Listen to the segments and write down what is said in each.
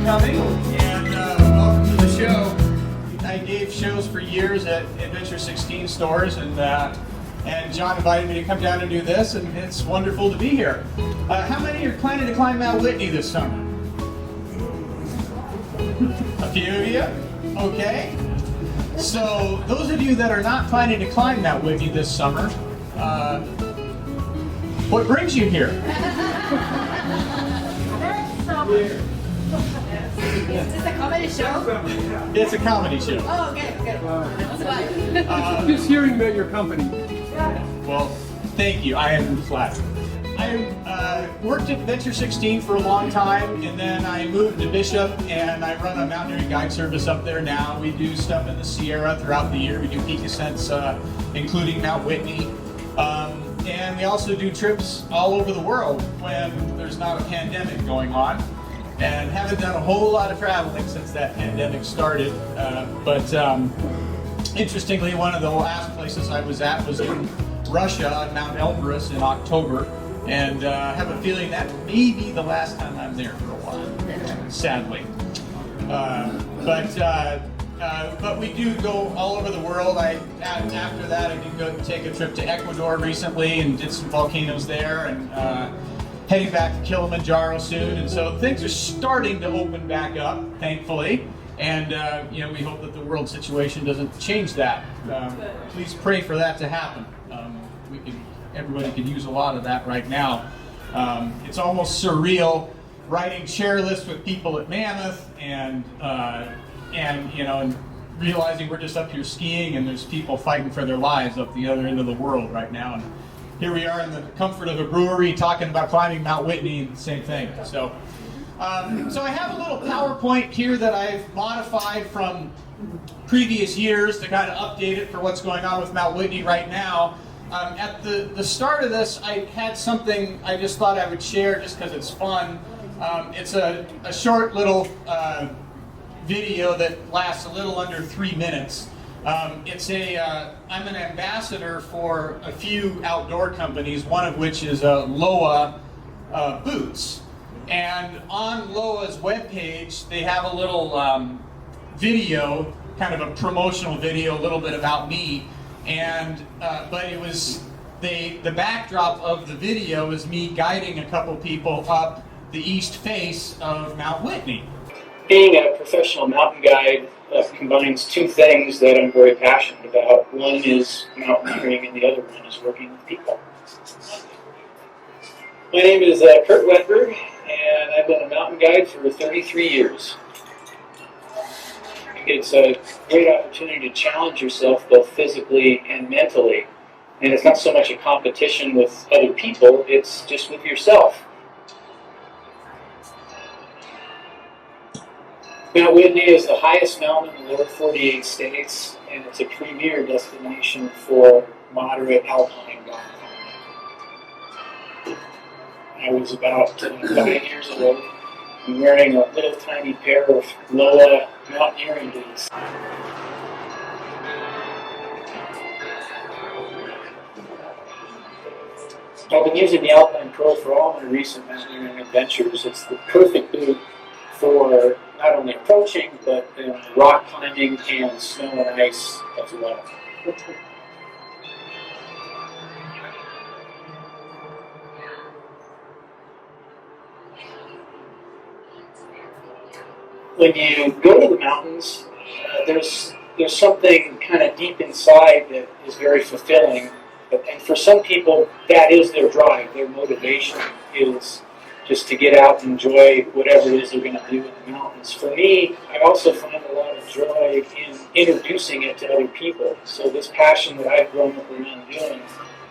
coming, and welcome to the show. I gave shows for years at Adventure 16 stores, and John invited me to come down and do this, and it's wonderful to be here. How many are planning to climb Mount Whitney this summer? A few of you? Okay. So those of you that are not planning to climb Mount Whitney this summer, what brings you here? Is this a comedy show? It's a comedy show. Oh, okay, good. That's fine. Just hearing about your company. Well, thank you. I am flattered. I worked at Adventure 16 for a long time, and then I moved to Bishop, and I run a mountaineering guide service up there now. We do stuff in the Sierra throughout the year. We do peak ascents, including Mount Whitney. And we also do trips all over the world when there's not a pandemic going on. And haven't done a whole lot of traveling since that pandemic started. But interestingly, one of the last places I was at was in Russia on Mount Everest in October. And I have a feeling that may be the last time I'm there for a while, sadly. But we do go all over the world. After that, I did go take a trip to Ecuador recently and did some volcanoes there, and heading back to Kilimanjaro soon. And so things are starting to open back up, thankfully. And we hope that the world situation doesn't change that. Please pray for that to happen. Everybody could use a lot of that right now. It's almost surreal riding chairlifts with people at Mammoth and realizing we're just up here skiing and there's people fighting for their lives up the other end of the world right now. And here we are in the comfort of a brewery talking about climbing Mount Whitney and the same thing. So I have a little PowerPoint here that I've modified from previous years to kind of update it for what's going on with Mount Whitney right now. At the start of this, I had something I just thought I would share just because it's fun. It's a short little video that lasts a little under 3 minutes. I'm an ambassador for a few outdoor companies, one of which is Loa Boots. And on Loa's webpage, they have a little video, kind of a promotional video, a little bit about me. And but it was the backdrop of the video is me guiding a couple people up the east face of Mount Whitney. Being a professional mountain guide combines two things that I'm very passionate about. One is mountaineering, and the other one is working with people. My name is Kurt Wedberg, and I've been a mountain guide for 33 years. It's a great opportunity to challenge yourself both physically and mentally. And it's not so much a competition with other people, it's just with yourself. Mount Whitney is the highest mountain in the lower 48 states, and it's a premier destination for moderate alpine rock climbing. I was about 5 years old. I'm wearing a little tiny pair of Loa mountaineering boots. I've been using the Alpine Pro for all my recent mountaineering adventures. It's the perfect boot for not only approaching, but rock climbing and snow and ice as well. When you go to the mountains, there's something kind of deep inside that is very fulfilling. And for some people, that is their drive. Their motivation is just to get out and enjoy whatever it is they're going to do in the mountains. For me, I also find a lot of joy in introducing it to other people. So this passion that I've grown up around doing,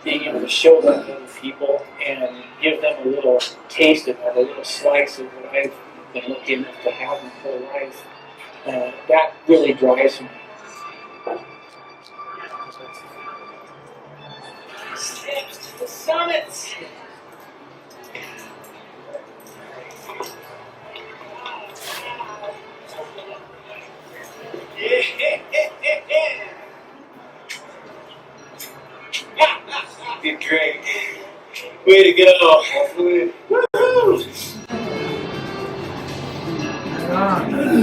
being able to show that to other people and give them a little taste of it, a little slice of what I've been lucky enough to have my whole life, that really drives me. Steps to the summits. Did great. Way to go. Woo-hoo.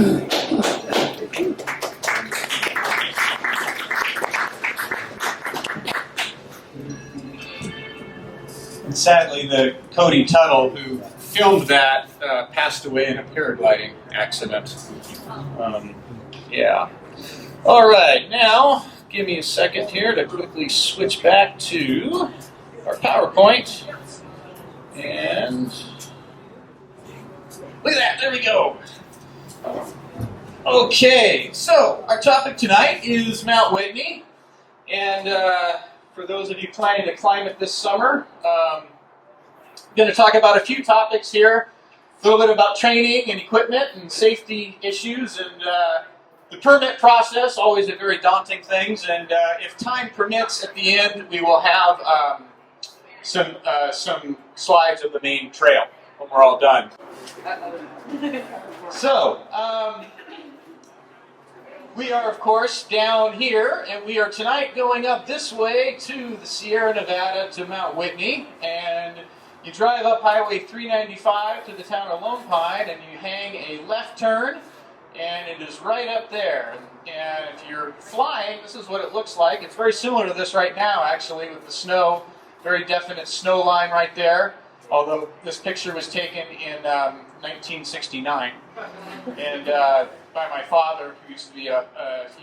And sadly, the Cody Tuttle who filmed that passed away in a paragliding accident. Yeah. All right, now give me a second here to quickly switch back to our PowerPoint. And look at that, there we go. Okay, so our topic tonight is Mount Whitney. And for those of you planning to climb it this summer, I'm going to talk about a few topics here. A little bit about training and equipment and safety issues and the permit process, always a very daunting thing. And if time permits, at the end we will have some slides of the main trail when we're all done. So, we are, of course, down here, and we are tonight going up this way to the Sierra Nevada to Mount Whitney. And you drive up Highway 395 to the town of Lone Pine, and you hang a left turn, and it is right up there. And if you're flying, this is what it looks like. It's very similar to this right now, actually, with the snow, very definite snow line right there. Although this picture was taken in 1969, and by my father, who used to be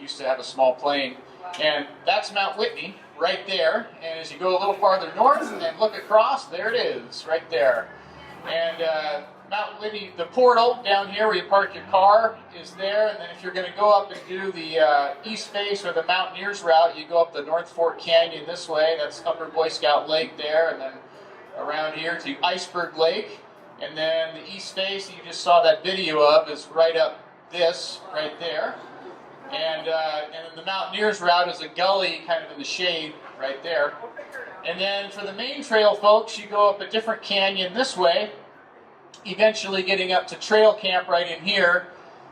used to have a small plane. And that's Mount Whitney right there. And as you go a little farther north and look across, there it is, right there. And Mount Whitney, the portal down here where you park your car is there. And then if you're going to go up and do the East Face or the Mountaineers route, you go up the North Fork Canyon this way. That's Upper Boy Scout Lake there. And then around here to Iceberg Lake. And then the East Face that you just saw that video of is right up this right there, and then the Mountaineers route is a gully kind of in the shade right there. And then for the main trail folks, you go up a different canyon this way, eventually getting up to trail camp right in here,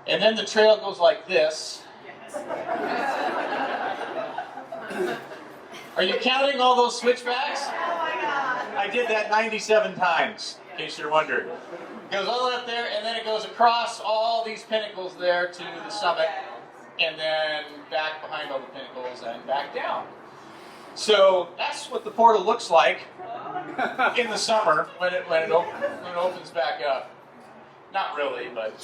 and then the trail goes like this. Are you counting all those switchbacks? Oh my God! I did that 97 times, in case you're wondering. It goes all up there, and then it goes across all these pinnacles there to the summit, and then back behind all the pinnacles and back down. So that's what the portal looks like in the summer when it opens back up. Not really, but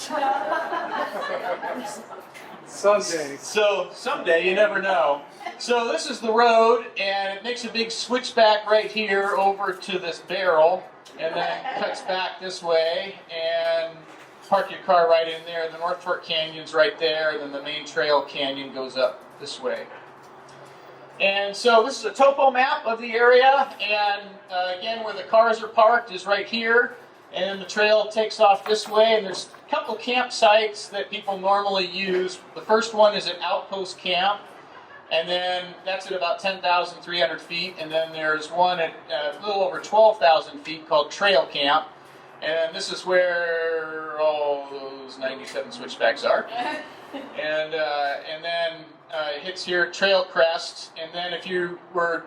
Someday. So someday, you never know. So this is the road, and it makes a big switchback right here over to this barrel, and then cuts back this way, and park your car right in there. The North Fork Canyon's right there, and then the main trail canyon goes up this way. And so this is a topo map of the area, and again, where the cars are parked is right here, and then the trail takes off this way, and there's a couple campsites that people normally use. The first one is at Outpost Camp, and then that's at about 10,300 feet, and then there's one at a little over 12,000 feet called Trail Camp, and this is where all those 97 switchbacks are. And then it hits here at Trail Crest, and then if you were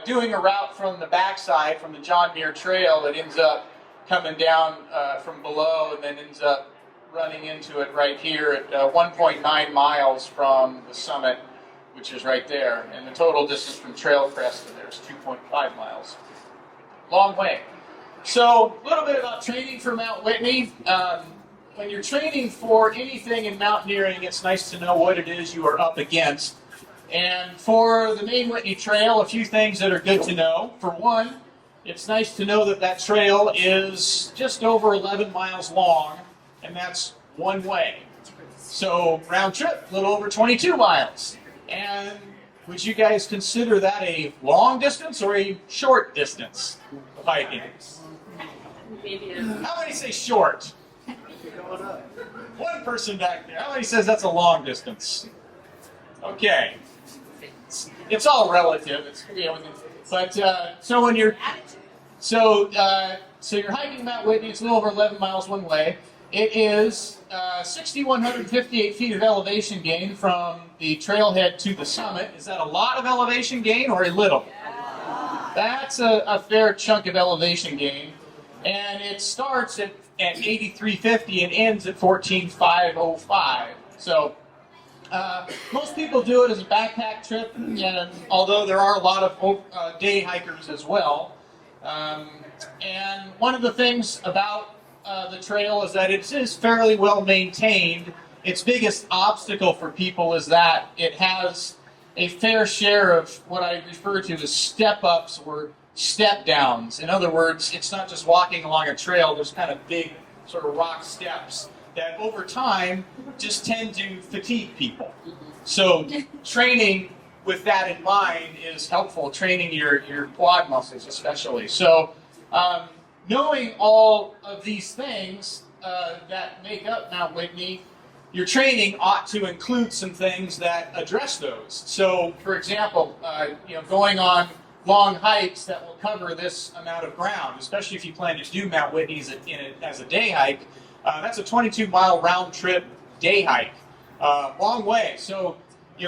doing a route from the backside, from the John Muir Trail, it ends up coming down from below and then ends up running into it right here at 1.9 miles from the summit, which is right there. And the total distance from Trail Crest to there is 2.5 miles. Long way. So a little bit about training for Mount Whitney. When you're training for anything in mountaineering, it's nice to know what it is you are up against. And for the main Whitney Trail, a few things that are good to know. For one, it's nice to know that that trail is just over 11 miles long, and that's one way. So round trip, a little over 22 miles. And would you guys consider that a long distance or a short distance of hiking? How many say short? One person back there. How many says that's a long distance? Okay. It's all relative. It's, you know, but so when you're so you're hiking Mount Whitney. It's a little over 11 miles one way. It is 6,158 feet of elevation gain from the trailhead to the summit. Is that a lot of elevation gain or a little? That's a fair chunk of elevation gain. And it starts at at 8350 and ends at 14505. So most people do it as a backpack trip, and although there are a lot of day hikers as well. And one of the things about the trail is that it is fairly well maintained. Its biggest obstacle for people is that it has a fair share of what I refer to as step-ups or step-downs. In other words, it's not just walking along a trail, there's kind of big sort of rock steps that over time just tend to fatigue people. So training with that in mind is helpful, training your quad muscles especially. So knowing all of these things that make up Mount Whitney, your training ought to include some things that address those. So, for example, going on long hikes that will cover this amount of ground, especially if you plan to do Mount Whitney as a day hike, that's a 22-mile round trip day hike, long way. So,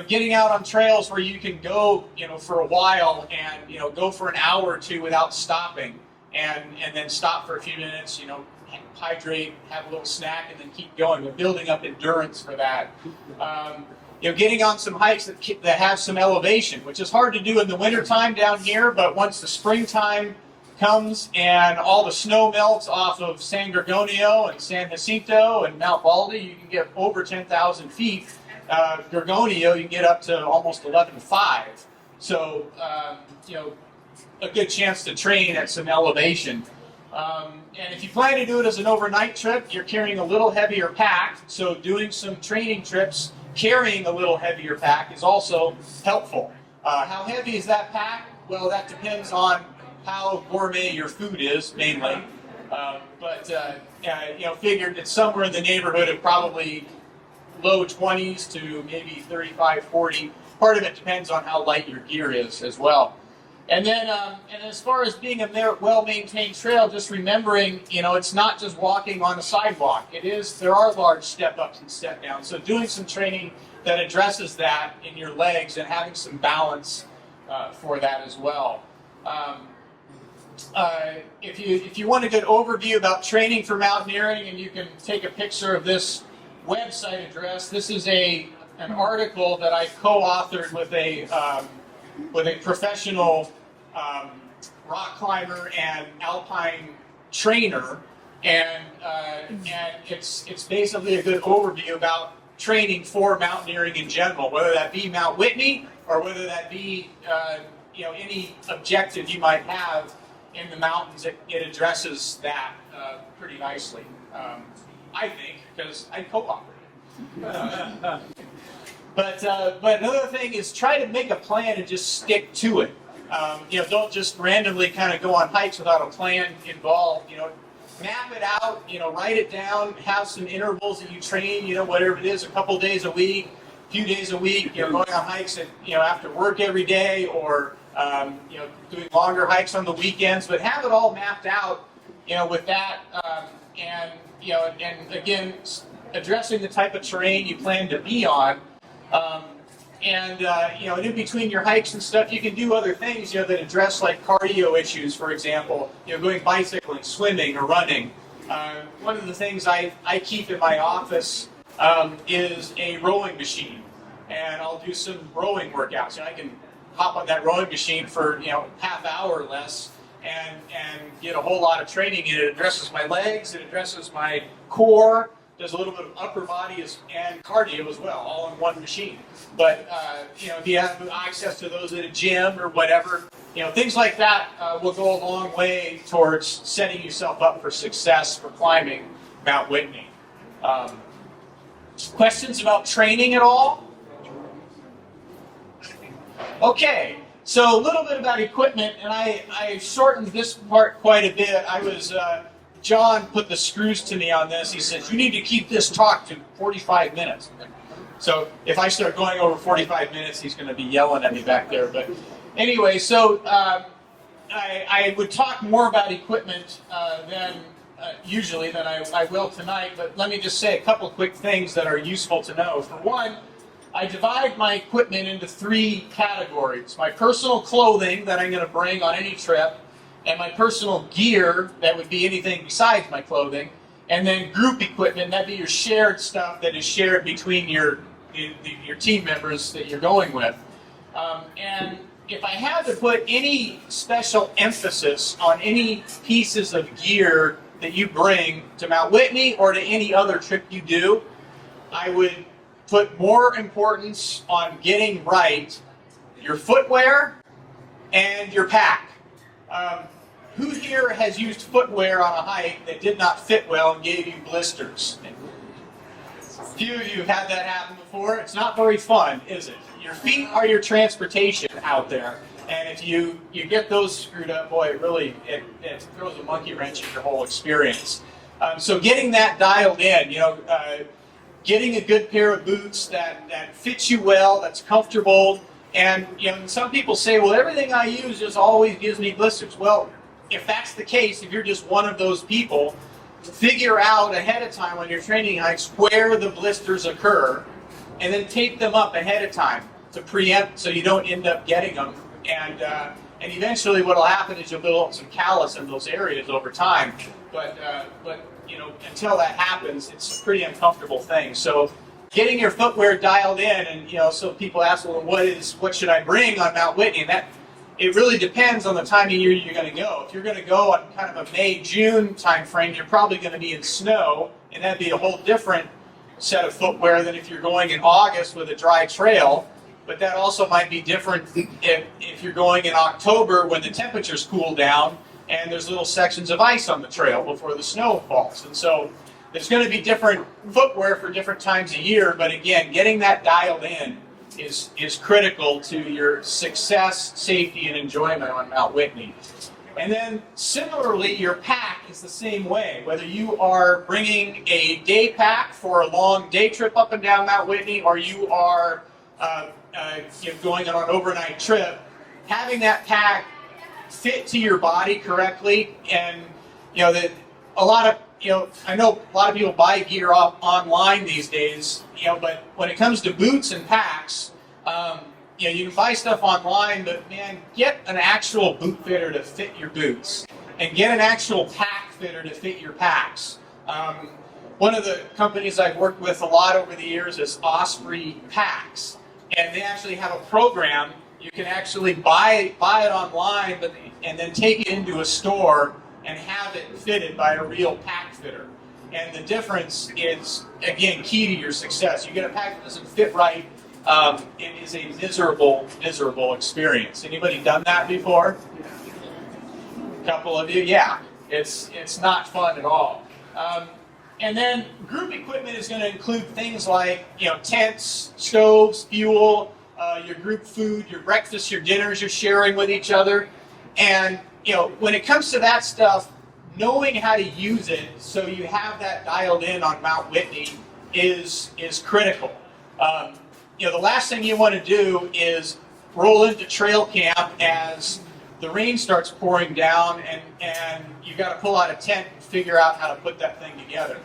getting out on trails where you can go, for a while and go for an hour or two without stopping, and then stop for a few minutes, hydrate, have a little snack, and then keep going. We're building up endurance for that. Getting on some hikes that have some elevation, which is hard to do in the wintertime down here, but once the springtime comes and all the snow melts off of San Gorgonio and San Jacinto and Mount Baldy, you can get over 10,000 feet. Gorgonio, you can get up to almost 11,500. So, a good chance to train at some elevation. And if you plan to do it as an overnight trip, you're carrying a little heavier pack, so doing some training trips carrying a little heavier pack is also helpful. How heavy is that pack? Well, that depends on how gourmet your food is, mainly. Figured it's somewhere in the neighborhood of probably low 20s to maybe 35, 40. Part of it depends on how light your gear is as well. And then, and as far as being a well-maintained trail, just remembering, it's not just walking on a sidewalk. There are large step-ups and step-downs. So doing some training that addresses that in your legs and having some balance for that as well. If you want a good overview about training for mountaineering, and you can take a picture of this website address. This is an article that I co-authored with a professional rock climber and alpine trainer, and it's basically a good overview about training for mountaineering in general, whether that be Mount Whitney or whether that be any objective you might have in the mountains. It addresses that pretty nicely, I think, because I co-authored it. But another thing is try to make a plan and just stick to it. Don't just randomly kind of go on hikes without a plan involved. Map it out, write it down, have some intervals that you train, whatever it is, a couple days a week, a few days a week, going on hikes after work every day, or doing longer hikes on the weekends, but have it all mapped out, with that, and again, addressing the type of terrain you plan to be on. And in between your hikes and stuff, you can do other things, that address like cardio issues, for example, going bicycling, swimming, or running. One of the things I keep in my office is a rowing machine, and I'll do some rowing workouts. I can hop on that rowing machine for half hour or less and get a whole lot of training. It addresses my legs, it addresses my core. Does a little bit of upper body and cardio as well, all in one machine. But if you have access to those at a gym or whatever, things like that will go a long way towards setting yourself up for success for climbing Mount Whitney. Questions about training at all? Okay, so a little bit about equipment, and I shortened this part quite a bit. John put the screws to me on this. He says, you need to keep this talk to 45 minutes. So if I start going over 45 minutes, he's going to be yelling at me back there. But anyway, so I would talk more about equipment usually than I will tonight. But let me just say a couple quick things that are useful to know. For one, I divide my equipment into 3 categories. My personal clothing that I'm going to bring on any trip, and my personal gear, that would be anything besides my clothing, And then group equipment, that'd be your shared stuff that is shared between your team members that you're going with. And if I had to put any special emphasis on any pieces of gear that you bring to Mount Whitney or to any other trip you do, I would put more importance on getting right your footwear and your pack. Who here has used footwear on a hike that did not fit well and gave you blisters? A few of you have had that happen before. It's not very fun, is it? Your feet are your transportation out there. And if you get those screwed up, boy, it really throws a monkey wrench in your whole experience. So getting that dialed in, getting a good pair of boots that fits you well, that's comfortable. And some people say, well, everything I use just always gives me blisters. Well, if that's the case, if you're just one of those people, figure out ahead of time on your training hikes where the blisters occur, and then tape them up ahead of time to preempt so you don't end up getting them. And eventually what will happen is you'll build up some callus in those areas over time. But until that happens, it's a pretty uncomfortable thing. So getting your footwear dialed in, and so people ask, well, what should I bring on Mount Whitney? And that it really depends on the time of year you're going to go. If you're going to go on kind of a May-June time frame, you're probably going to be in snow, and that'd be a whole different set of footwear than if you're going in August with a dry trail. But that also might be different if you're going in October when the temperatures cool down and there's little sections of ice on the trail before the snow falls. And so there's going to be different footwear for different times of year, but again, getting that dialed in is critical to your success, safety, and enjoyment on Mount Whitney. And then similarly, your pack is the same way. Whether you are bringing a day pack for a long day trip up and down Mount Whitney, or you are going on an overnight trip, having that pack fit to your body correctly, and that a lot of I know a lot of people buy gear off online these days, but when it comes to boots and packs, you can buy stuff online, but man, get an actual boot fitter to fit your boots, and get an actual pack fitter to fit your packs. One of the companies I've worked with a lot over the years is Osprey Packs, and they actually have a program. You can actually buy it online, and then take it into a store and have it fitted by a real pack fitter. And the difference is, again, key to your success. You get a pack that doesn't fit right, it is a miserable experience. Anybody done that before? A couple of you, yeah. It's not fun at all. And then group equipment is going to include things like tents, stoves, fuel, your group food, your breakfast, your dinners you're sharing with each other. And when it comes to that stuff, knowing how to use it so you have that dialed in on Mount Whitney is critical. The last thing you want to do is roll into trail camp as the rain starts pouring down and you've got to pull out a tent and figure out how to put that thing together.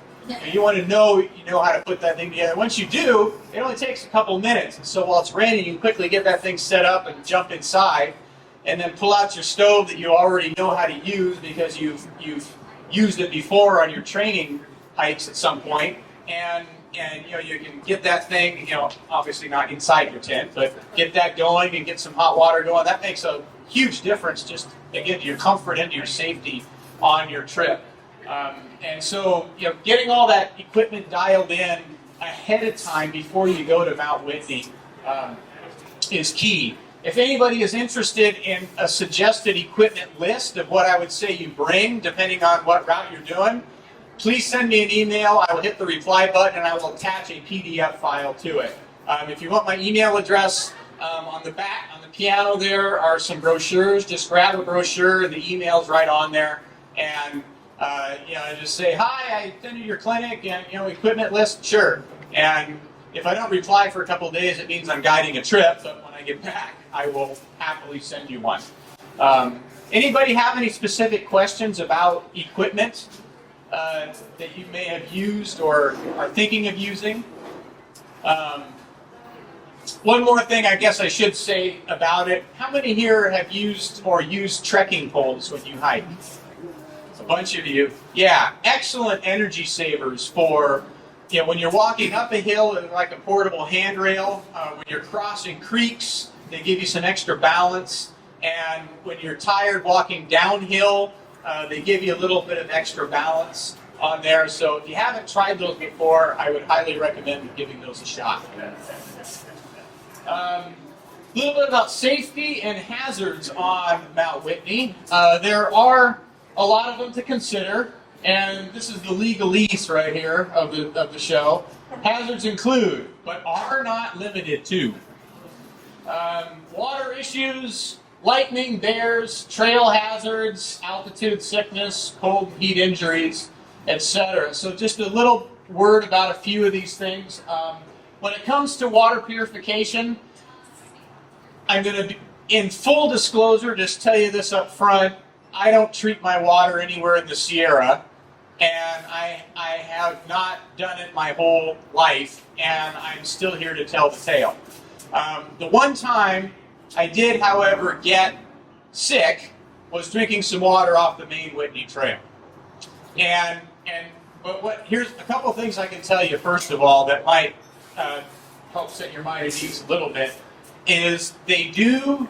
You want to know how to put that thing together. Once you do, it only takes a couple minutes. And so while it's raining, you can quickly get that thing set up and jump inside, and then pull out your stove that you already know how to use because you've used it before on your training hikes at some point, and you can get that thing, obviously not inside your tent, but get that going and get some hot water going. That makes a huge difference, just again, to your comfort and to your safety on your trip. And so, getting all that equipment dialed in ahead of time before you go to Mount Whitney is key. If anybody is interested in a suggested equipment list of what I would say you bring, depending on what route you're doing, please send me an email. I will hit the reply button and I will attach a PDF file to it. If you want my email address, on the back, on the piano there are some brochures. Just grab a brochure and the email's right on there. And just say, hi, I attended your clinic and, equipment list, sure. And if I don't reply for a couple of days, it means I'm guiding a trip, but when I get back, I will happily send you one. Anybody have any specific questions about equipment that you may have used or are thinking of using? One more thing I guess I should say about it. How many here have used trekking poles when you hike? bunch of you. Yeah, excellent energy savers for, when you're walking up a hill, like a portable handrail. When you're crossing creeks, they give you some extra balance. And when you're tired walking downhill, they give you a little bit of extra balance on there. So if you haven't tried those before, I would highly recommend giving those a shot. A little bit about safety and hazards on Mount Whitney. There are a lot of them to consider, and this is the legalese right here of the show. Hazards include, but are not limited to, water issues, lightning, bears, trail hazards, altitude sickness, cold and heat injuries, etc. So just a little word about a few of these things. When it comes to water purification, I'm going to, in full disclosure, just tell you this up front. I don't treat my water anywhere in the Sierra, and I have not done it my whole life, and I'm still here to tell the tale. The one time I did, however, get sick was drinking some water off the main Whitney Trail. But here's a couple of things I can tell you, first of all, that might help set your mind at ease a little bit, is they do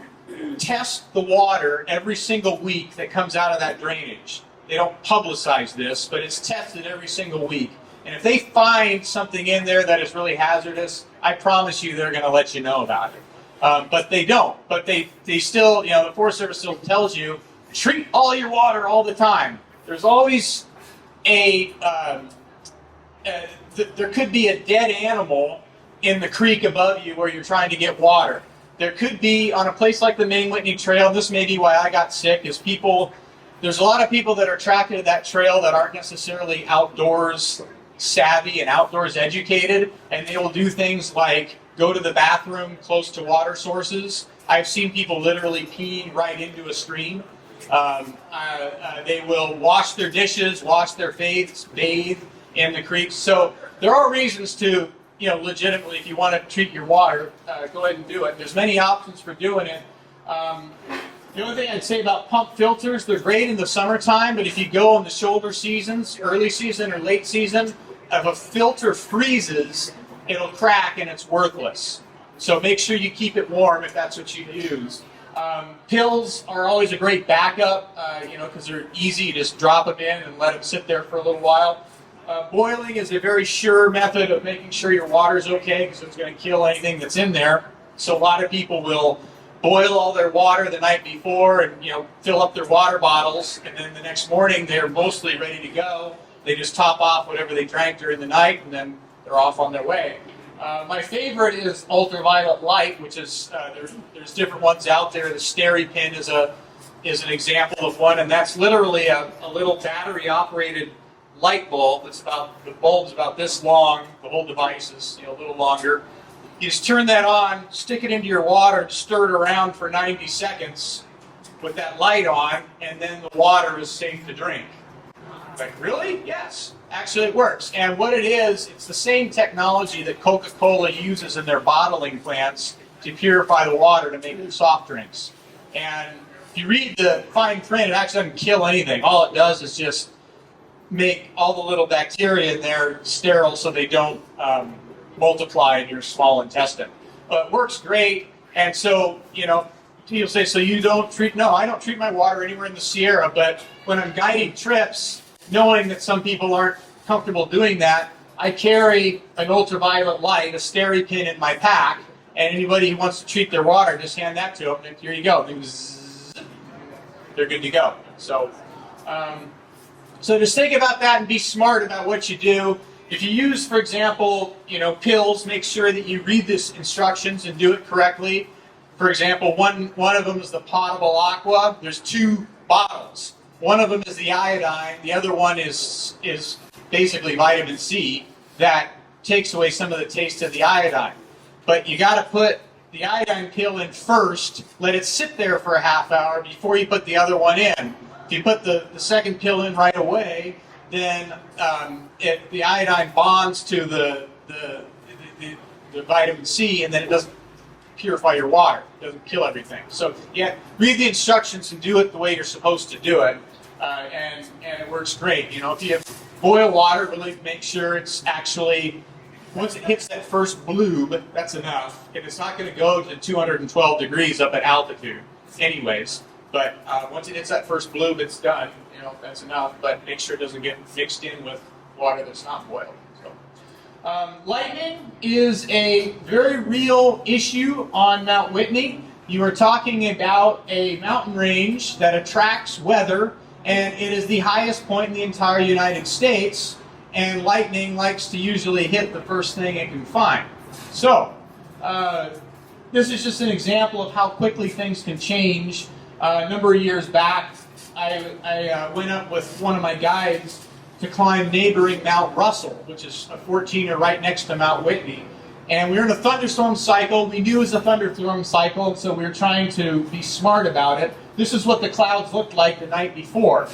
test the water every single week that comes out of that drainage. They don't publicize this, but it's tested every single week. And if they find something in there that is really hazardous, I promise you they're going to let you know about it. But they don't. But they still, the Forest Service still tells you, treat all your water all the time. There's always there could be a dead animal in the creek above you where you're trying to get water. There could be, on a place like the main Whitney Trail, this may be why I got sick, is there's a lot of people that are attracted to that trail that aren't necessarily outdoors savvy and outdoors educated, and they will do things like go to the bathroom close to water sources. I've seen people literally peeing right into a stream. They will wash their dishes, wash their face, bathe in the creeks. So there are reasons to, legitimately, if you want to treat your water, go ahead and do it. There's many options for doing it. The only thing I'd say about pump filters, they're great in the summertime, but if you go in the shoulder seasons, early season or late season, if a filter freezes, it'll crack and it's worthless. So make sure you keep it warm if that's what you use. Pills are always a great backup, because they're easy. You just drop them in and let them sit there for a little while. Boiling is a very sure method of making sure your water's okay, because it's going to kill anything that's in there. So a lot of people will boil all their water the night before and fill up their water bottles, and then the next morning they're mostly ready to go. They just top off whatever they drank during the night, and then they're off on their way. My favorite is ultraviolet light, which is there's different ones out there. The SteriPin is an example of one, and that's literally a little battery-operated light bulb. The bulb's about this long. The whole device is a little longer. You just turn that on, stick it into your water, and stir it around for 90 seconds with that light on, and then the water is safe to drink. Like, really? Yes. Actually, it works. And what it is, it's the same technology that Coca-Cola uses in their bottling plants to purify the water to make their soft drinks. And if you read the fine print, it actually doesn't kill anything. All it does is just make all the little bacteria in there sterile so they don't multiply in your small intestine. But it works great. And so, people say, so you don't treat, no, I don't treat my water anywhere in the Sierra, but when I'm guiding trips, knowing that some people aren't comfortable doing that, I carry an ultraviolet light, a SteriPin in my pack, and anybody who wants to treat their water, just hand that to them, and here you go. They're good to go. So just think about that and be smart about what you do. If you use, for example, pills, make sure that you read the instructions and do it correctly. For example, one of them is the potable aqua. There's 2 bottles. One of them is the iodine. The other one is basically vitamin C that takes away some of the taste of the iodine. But you got to put the iodine pill in first, let it sit there for a half hour before you put the other one in. If you put the second pill in right away, then the iodine bonds to the vitamin C, and then it doesn't purify your water. It doesn't kill everything. So read the instructions and do it the way you're supposed to do it. and it works great. You know, if you boil water, really make sure it's actually, once it hits that first bloob, that's enough. And it's not going to go to 212 degrees up at altitude anyways. But once it hits that first bloob, it's done. You know, that's enough. But make sure it doesn't get mixed in with water that's not boiled. So, lightning is a very real issue on Mount Whitney. You are talking about a mountain range that attracts weather, and it is the highest point in the entire United States, and lightning likes to usually hit the first thing it can find. So, this is just an example of how quickly things can change. A number of years back, I went up with one of my guides to climb neighboring Mount Russell, which is a 14er right next to Mount Whitney. And we were in a thunderstorm cycle. We knew it was a thunderstorm cycle, so we were trying to be smart about it. This is what the clouds looked like the night before.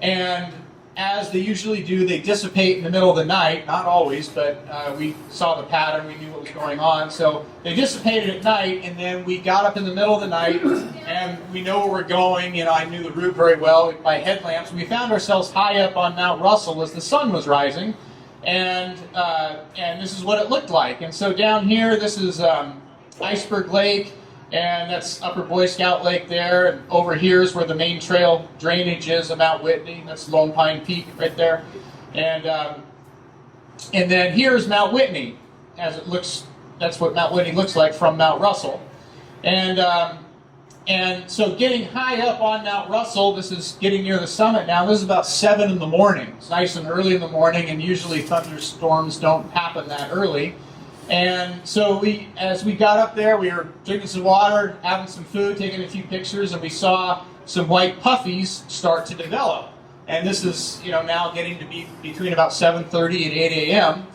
And as they usually do, they dissipate in the middle of the night. Not always, but we saw the pattern. We knew what was going on. So they dissipated at night, and then we got up in the middle of the night, and we know where we're going. You know, I knew the route very well by headlamps. We found ourselves high up on Mount Russell as the sun was rising, and this is what it looked like. And so down here, this is Iceberg Lake, and that's Upper Boy Scout Lake there. And over here is where the main trail drainage is of Mount Whitney. That's Lone Pine Peak right there. And then here's Mount Whitney, as it looks. That's what Mount Whitney looks like from Mount Russell. And so getting high up on Mount Russell, this is getting near the summit now. This is about 7 in the morning. It's nice and early in the morning, and usually thunderstorms don't happen that early. And so as we got up there, we were drinking some water, having some food, taking a few pictures, and we saw some white puffies start to develop. And this is, you know, now getting to be between about 7:30 and 8 a.m.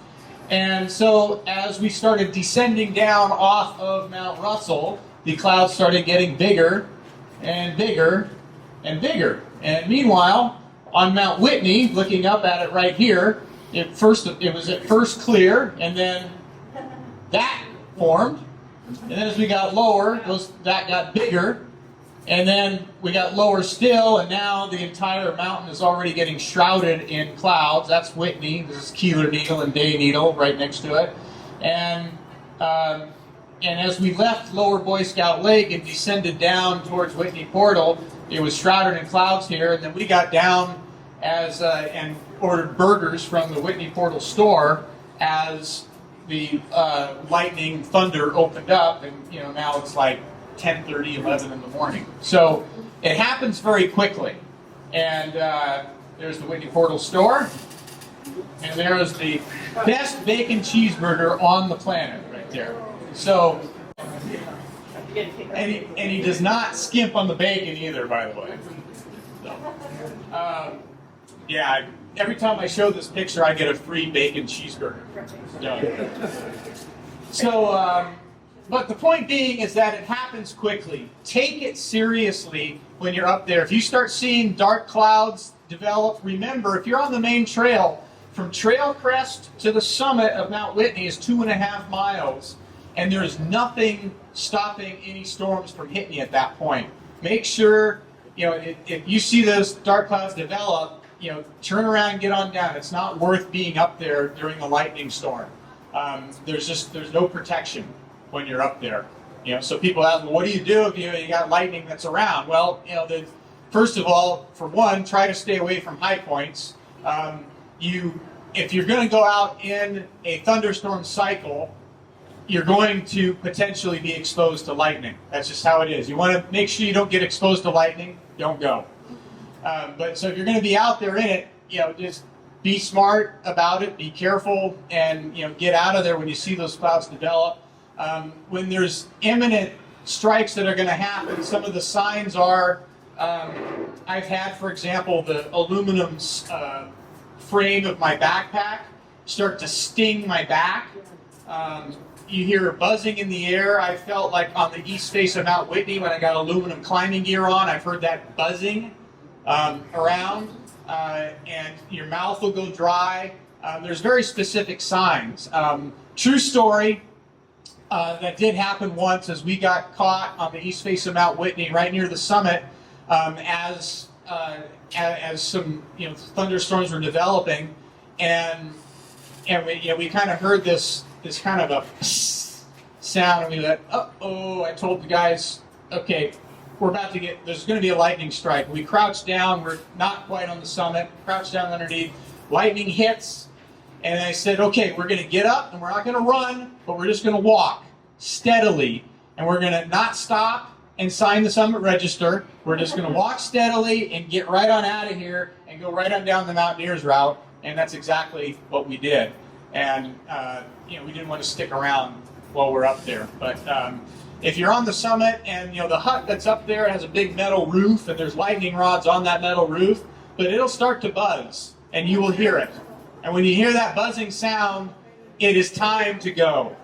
And so as we started descending down off of Mount Russell, the clouds started getting bigger and bigger and bigger. And meanwhile, on Mount Whitney, looking up at it right here, it was at first clear, and then that formed, and then as we got lower, that got bigger, and then we got lower still, and now the entire mountain is already getting shrouded in clouds. That's Whitney. This is Keeler Needle and Day Needle right next to it, and as we left Lower Boy Scout Lake and descended down towards Whitney Portal, it was shrouded in clouds here, and then we got down and ordered burgers from the Whitney Portal store as the lightning thunder opened up, and you know, now it's like 10:30, 11 in the morning. So it happens very quickly. And there's the Whitney Portal store, and there's the best bacon cheeseburger on the planet right there. So, and he does not skimp on the bacon either, by the way. So, yeah. Every time I show this picture, I get a free bacon cheeseburger. So, but the point being is that it happens quickly. Take it seriously when you're up there. If you start seeing dark clouds develop, remember, if you're on the main trail, from trail crest to the summit of Mount Whitney is 2.5 miles, and there's nothing stopping any storms from hitting you at that point. Make sure, you know, if you see those dark clouds develop, you know, turn around and get on down. It's not worth being up there during a lightning storm. There's no protection when you're up there. You know, so people ask, well, what do you do if you got lightning that's around? Well, you know, first of all, for one, try to stay away from high points. If you're going to go out in a thunderstorm cycle, you're going to potentially be exposed to lightning. That's just how it is. You want to make sure you don't get exposed to lightning. Don't go. But so if you're going to be out there in it, you know, just be smart about it, be careful, and you know, get out of there when you see those clouds develop. When there's imminent strikes that are going to happen, some of the signs are, I've had, for example, the aluminum frame of my backpack start to sting my back. You hear buzzing in the air. I felt like on the east face of Mount Whitney when I got aluminum climbing gear on, I've heard that buzzing around, and your mouth will go dry. There's very specific signs. True story, that did happen once as we got caught on the east face of Mount Whitney right near the summit as as some thunderstorms were developing, and we kind of heard this kind of a sound, and we went, uh-oh. I told the guys, okay, there's going to be a lightning strike. We crouched down. We're not quite on the summit. Crouched down underneath. Lightning hits, and I said, okay, we're going to get up, and we're not going to run, but we're just going to walk steadily, and we're going to not stop and sign the summit register. We're just going to walk steadily and get right on out of here and go right on down the Mountaineers route, and that's exactly what we did. And we didn't want to stick around while we're up there, but if you're on the summit and the hut that's up there has a big metal roof and there's lightning rods on that metal roof, but it'll start to buzz and you will hear it. And when you hear that buzzing sound, it is time to go.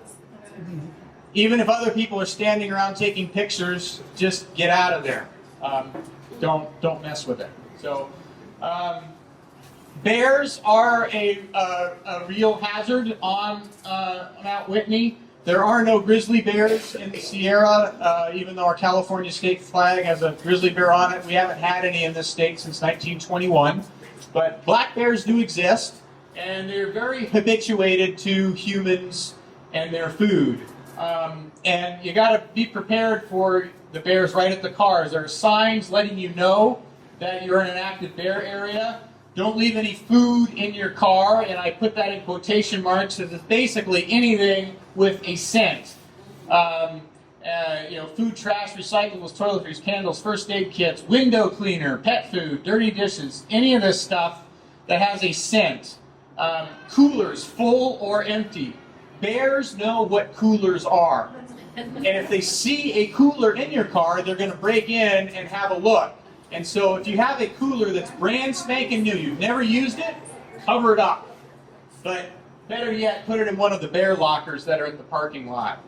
Even if other people are standing around taking pictures, just get out of there. Don't mess with it. So, bears are a real hazard on Mount Whitney. There are no grizzly bears in the Sierra, even though our California state flag has a grizzly bear on it. We haven't had any in this state since 1921. But black bears do exist, and they're very habituated to humans and their food. And you got to be prepared for the bears right at the cars. There are signs letting you know that you're in an active bear area. Don't leave any food in your car, and I put that in quotation marks because it's basically anything with a scent. Food, trash, recyclables, toiletries, candles, first aid kits, window cleaner, pet food, dirty dishes, any of this stuff that has a scent. Coolers, full or empty. Bears know what coolers are. And if they see a cooler in your car, they're going to break in and have a look. And so if you have a cooler that's brand spanking new, you've never used it, cover it up. But better yet, put it in one of the bear lockers that are in the parking lot.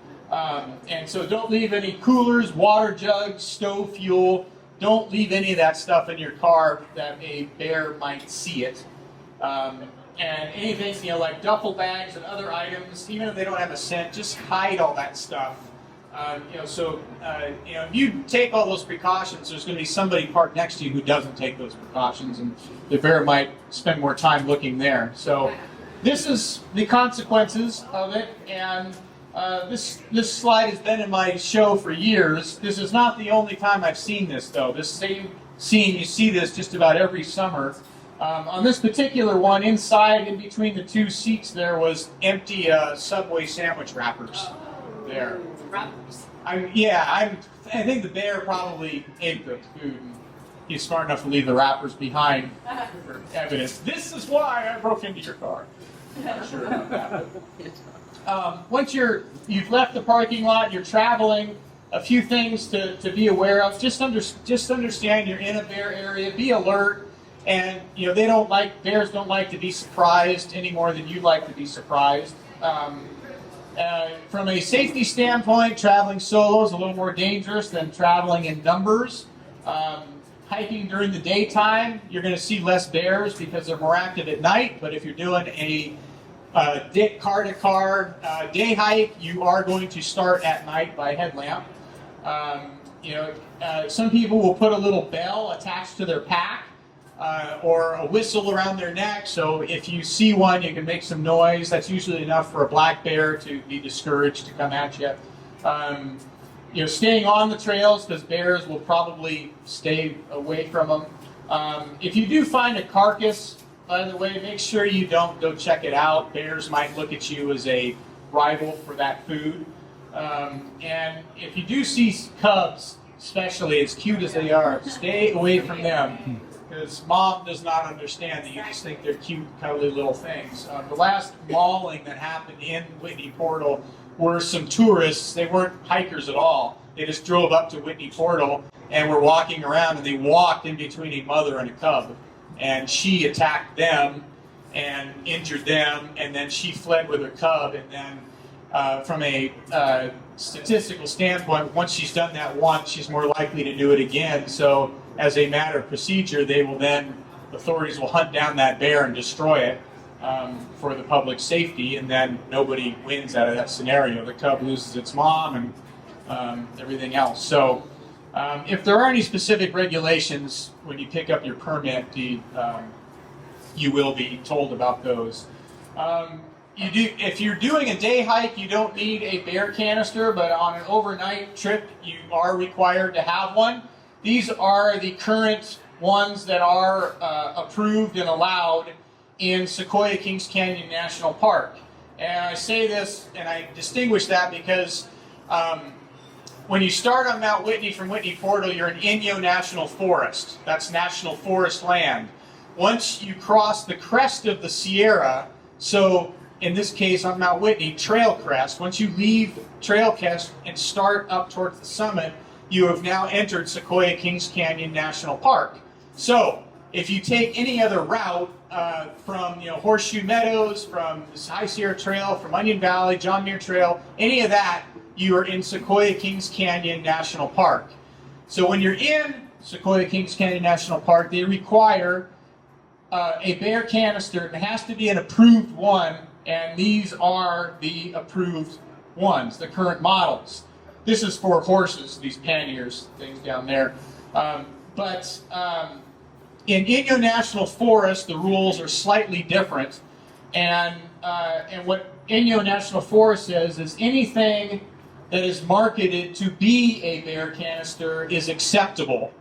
And so don't leave any coolers, water jugs, stove fuel. Don't leave any of that stuff in your car that a bear might see it. And anything, like duffel bags and other items, even if they don't have a scent, just hide all that stuff. If you take all those precautions, there's going to be somebody parked next to you who doesn't take those precautions, and the bear might spend more time looking there. So this is the consequences of it, and this slide has been in my show for years. This is not the only time I've seen this, though. This same scene, you see this just about every summer. On this particular one, inside, in between the two seats there, was empty Subway sandwich wrappers there. I think the bear probably ate the food. And he's smart enough to leave the wrappers behind for evidence. This is why I broke into your car. Not sure about that. Once you've left the parking lot, you're traveling. A few things to be aware of. Just understand you're in a bear area. Be alert. And bears don't like to be surprised any more than you like to be surprised. From a safety standpoint, traveling solo is a little more dangerous than traveling in numbers. Hiking during the daytime, you're going to see less bears because they're more active at night. But if you're doing a car-to-car day hike, you are going to start at night by headlamp. Some people will put a little bell attached to their pack. Or a whistle around their neck, so if you see one, you can make some noise. That's usually enough for a black bear to be discouraged to come at you. Staying on the trails, because bears will probably stay away from them. If you do find a carcass, by the way, make sure you don't go check it out. Bears might look at you as a rival for that food. And if you do see cubs, especially as cute as they are, stay away from them. Because mom does not understand that you just think they're cute, cuddly little things. The last mauling that happened in Whitney Portal were some tourists. They weren't hikers at all. They just drove up to Whitney Portal and were walking around, and they walked in between a mother and a cub. And she attacked them and injured them, and then she fled with her cub. And then from a statistical standpoint, once she's done that once, she's more likely to do it again. So as a matter of procedure, authorities will hunt down that bear and destroy it for the public safety, and then nobody wins out of that scenario. The cub loses its mom and everything else. So If there are any specific regulations when you pick up your permit, you will be told about those. If you're doing a day hike, you don't need a bear canister, but on an overnight trip, you are required to have one. These are the current ones that are approved and allowed in Sequoia Kings Canyon National Park. And I say this, and I distinguish that because when you start on Mount Whitney from Whitney Portal, you're in Inyo National Forest. That's national forest land. Once you cross the crest of the Sierra, so in this case on Mount Whitney, trail crest, once you leave trail crest and start up towards the summit, you have now entered Sequoia Kings Canyon National Park. So if you take any other route from Horseshoe Meadows, from the High Sierra Trail, from Onion Valley, John Muir Trail, any of that, you are in Sequoia Kings Canyon National Park. So when you're in Sequoia Kings Canyon National Park, they require a bear canister. It has to be an approved one, and these are the approved ones, the current models. This is for horses, these panniers, things down there. But in Inyo National Forest, the rules are slightly different. And what Inyo National Forest says is anything that is marketed to be a bear canister is acceptable.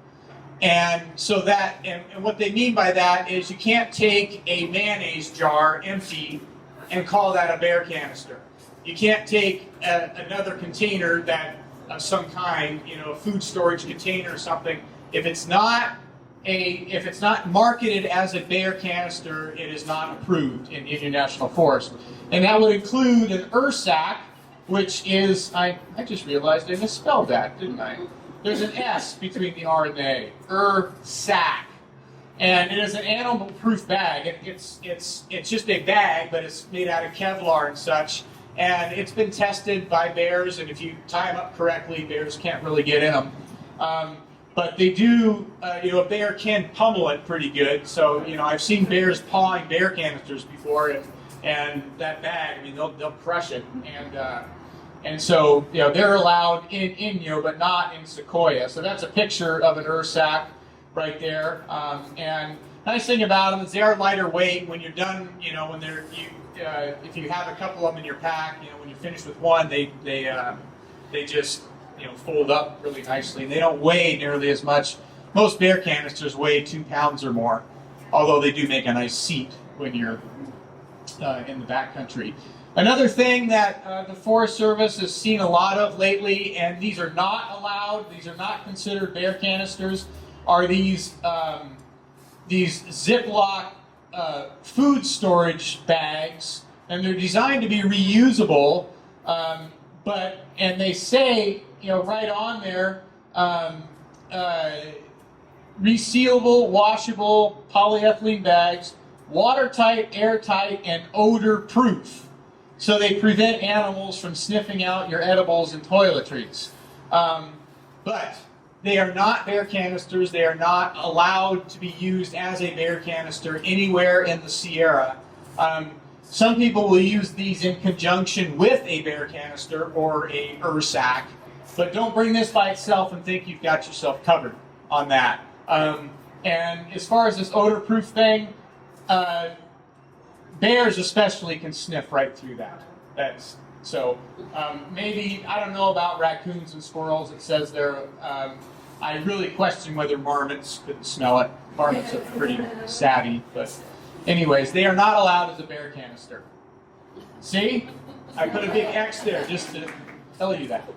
And so that, and what they mean by that is you can't take a mayonnaise jar empty and call that a bear canister. You can't take another container that of some kind, a food storage container or something. If it's not marketed as a bear canister, it is not approved in Indian National Forest. And that would include an ursack, which is, I just realized I misspelled that, didn't I? There's an S between the R and the A. Ursack. And it is an animal-proof bag. It's just a bag, but it's made out of Kevlar and such. And it's been tested by bears, and if you tie them up correctly, bears can't really get in them. But they do, a bear can pummel it pretty good. So, I've seen bears pawing bear canisters before, and that bag, they'll crush it. And so, they're allowed in Inyo, but not in Sequoia. So that's a picture of an ursack right there. And nice thing about them is they are lighter weight. When you're done, when they're if you have a couple of them in your pack, when you finish with one, they just fold up really nicely. And they don't weigh nearly as much. Most bear canisters weigh 2 pounds or more, although they do make a nice seat when you're in the backcountry. Another thing that the Forest Service has seen a lot of lately, and these are not allowed, these are not considered bear canisters, are these Ziploc food storage bags, and they're designed to be reusable, and they say, right on there, resealable, washable polyethylene bags, watertight, airtight, and odor-proof. So they prevent animals from sniffing out your edibles and toiletries. But they are not bear canisters. They are not allowed to be used as a bear canister anywhere in the Sierra. Some people will use these in conjunction with a bear canister or a ursack, but don't bring this by itself and think you've got yourself covered on that. And as far as this odor-proof thing, bears especially can sniff right through that. Maybe, I don't know about raccoons and squirrels. It says they're, I really question whether marmots could smell it. Marmots are pretty savvy, but anyways, they are not allowed as a bear canister. See? I put a big X there just to tell you that.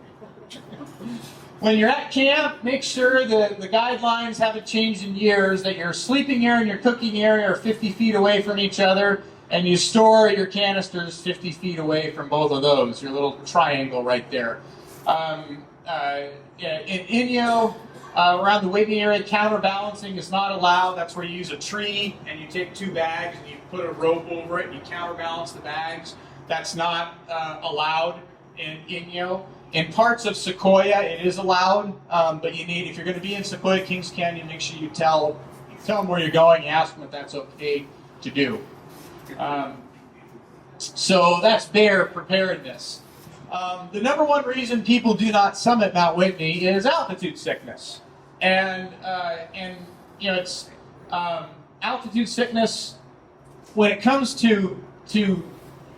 When you're at camp, make sure that the guidelines haven't changed in years, that your sleeping area and your cooking area are 50 feet away from each other, and you store your canisters 50 feet away from both of those, your little triangle right there. In Inyo, around the Whitney area, counterbalancing is not allowed. That's where you use a tree and you take 2 bags and you put a rope over it and you counterbalance the bags. That's not allowed in Inyo. In parts of Sequoia, it is allowed, but you need, if you're going to be in Sequoia Kings Canyon, make sure you tell them where you're going, you ask them if that's okay to do. So that's bear preparedness. The number one reason people do not summit Mount Whitney is altitude sickness, and you know it's altitude sickness. When it comes to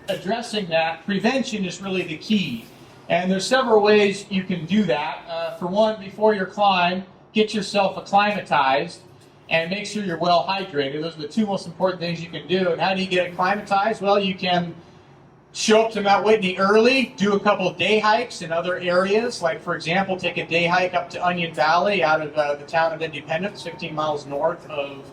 addressing that, prevention is really the key, and there's several ways you can do that. For one, before your climb, get yourself acclimatized and make sure you're well hydrated. Those are the two most important things you can do. And how do you get acclimatized? Well, you can show up to Mount Whitney early, do a couple day hikes in other areas, like for example, take a day hike up to Onion Valley out of the town of Independence, 15 miles north of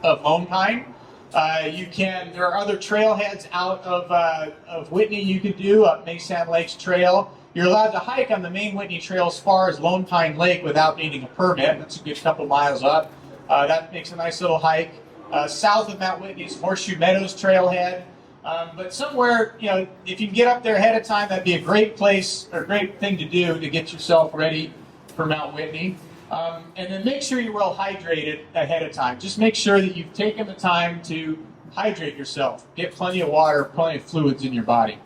Lone Pine. There are other trailheads out of Whitney you can do, up Mason Lakes Trail. You're allowed to hike on the main Whitney Trail as far as Lone Pine Lake without needing a permit. That's a good couple miles up. That makes a nice little hike. South of Mount Whitney is Horseshoe Meadows Trailhead. But somewhere, you know, if you can get up there ahead of time, that'd be a great place or great thing to do to get yourself ready for Mount Whitney. And then make sure you're well hydrated ahead of time. Just make sure that you've taken the time to hydrate yourself. Get plenty of water, plenty of fluids in your body.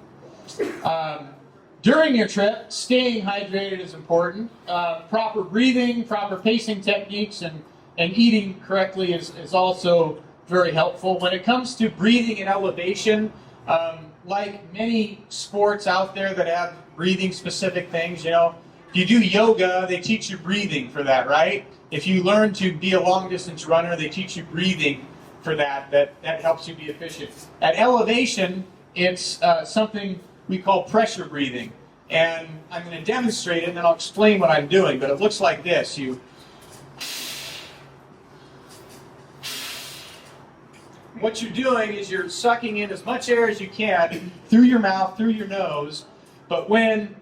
During your trip, staying hydrated is important. Proper breathing, proper pacing techniques, and eating correctly is also very helpful. When it comes to breathing and elevation, like many sports out there that have breathing specific things, you know, if you do yoga, they teach you breathing for that, right? If you learn to be a long distance runner, they teach you breathing for that. That helps you be efficient. At elevation, it's something we call pressure breathing. And I'm going to demonstrate it and then I'll explain what I'm doing, but it looks like this. What you're doing is you're sucking in as much air as you can through your mouth, through your nose, but when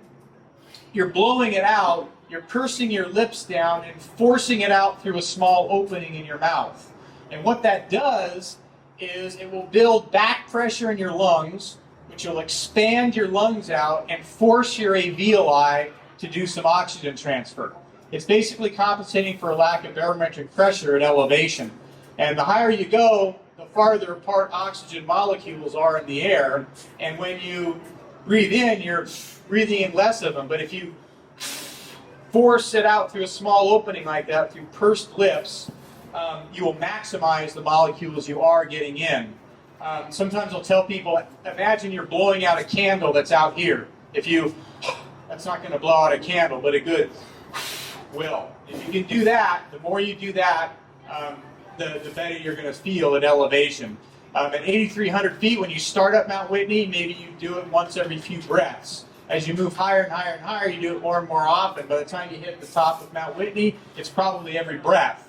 you're blowing it out, you're pursing your lips down and forcing it out through a small opening in your mouth. And what that does is it will build back pressure in your lungs, which will expand your lungs out and force your alveoli to do some oxygen transfer. It's basically compensating for a lack of barometric pressure at elevation. And the higher you go, the farther apart oxygen molecules are in the air. And when you breathe in, you're breathing in less of them. But if you force it out through a small opening like that, through pursed lips, you will maximize the molecules you are getting in. Sometimes I'll tell people, imagine you're blowing out a candle that's out here. That's not going to blow out a candle, but a good will. If you can do that, the more you do that, the better you're going to feel at elevation. At 8,300 feet, when you start up Mount Whitney, maybe you do it once every few breaths. As you move higher and higher and higher, you do it more and more often. By the time you hit the top of Mount Whitney, it's probably every breath.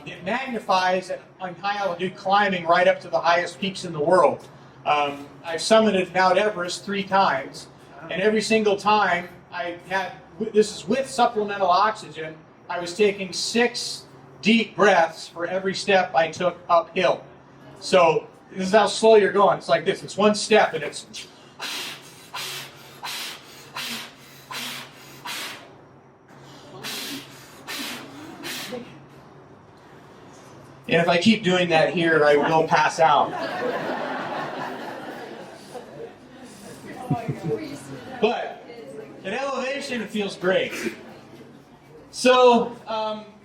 It magnifies on high altitude climbing right up to the highest peaks in the world. I've summited Mount Everest 3 times, and every single time this is with supplemental oxygen, I was taking 6 deep breaths for every step I took uphill. So this is how slow you're going. It's like this. It's one step and it's... And if I keep doing that here, I will pass out. But at elevation, it feels great. So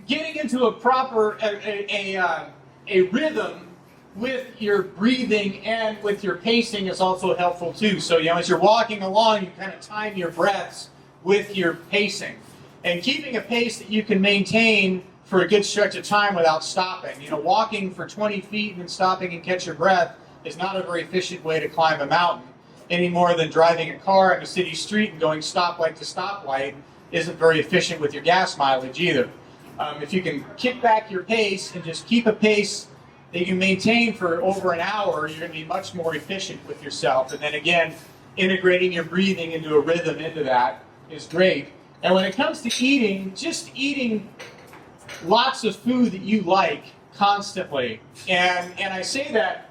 getting into a proper a rhythm with your breathing and with your pacing is also helpful too. So as you're walking along, you kind of time your breaths with your pacing, and keeping a pace that you can maintain for a good stretch of time without stopping. Walking for 20 feet and then stopping and catch your breath is not a very efficient way to climb a mountain, any more than driving a car on a city street and going stoplight to stoplight isn't very efficient with your gas mileage either. If you can kick back your pace and just keep a pace that you maintain for over an hour, you're going to be much more efficient with yourself. And then again, integrating your breathing into a rhythm into that is great. And when it comes to eating, just eating lots of food that you like constantly. And I say that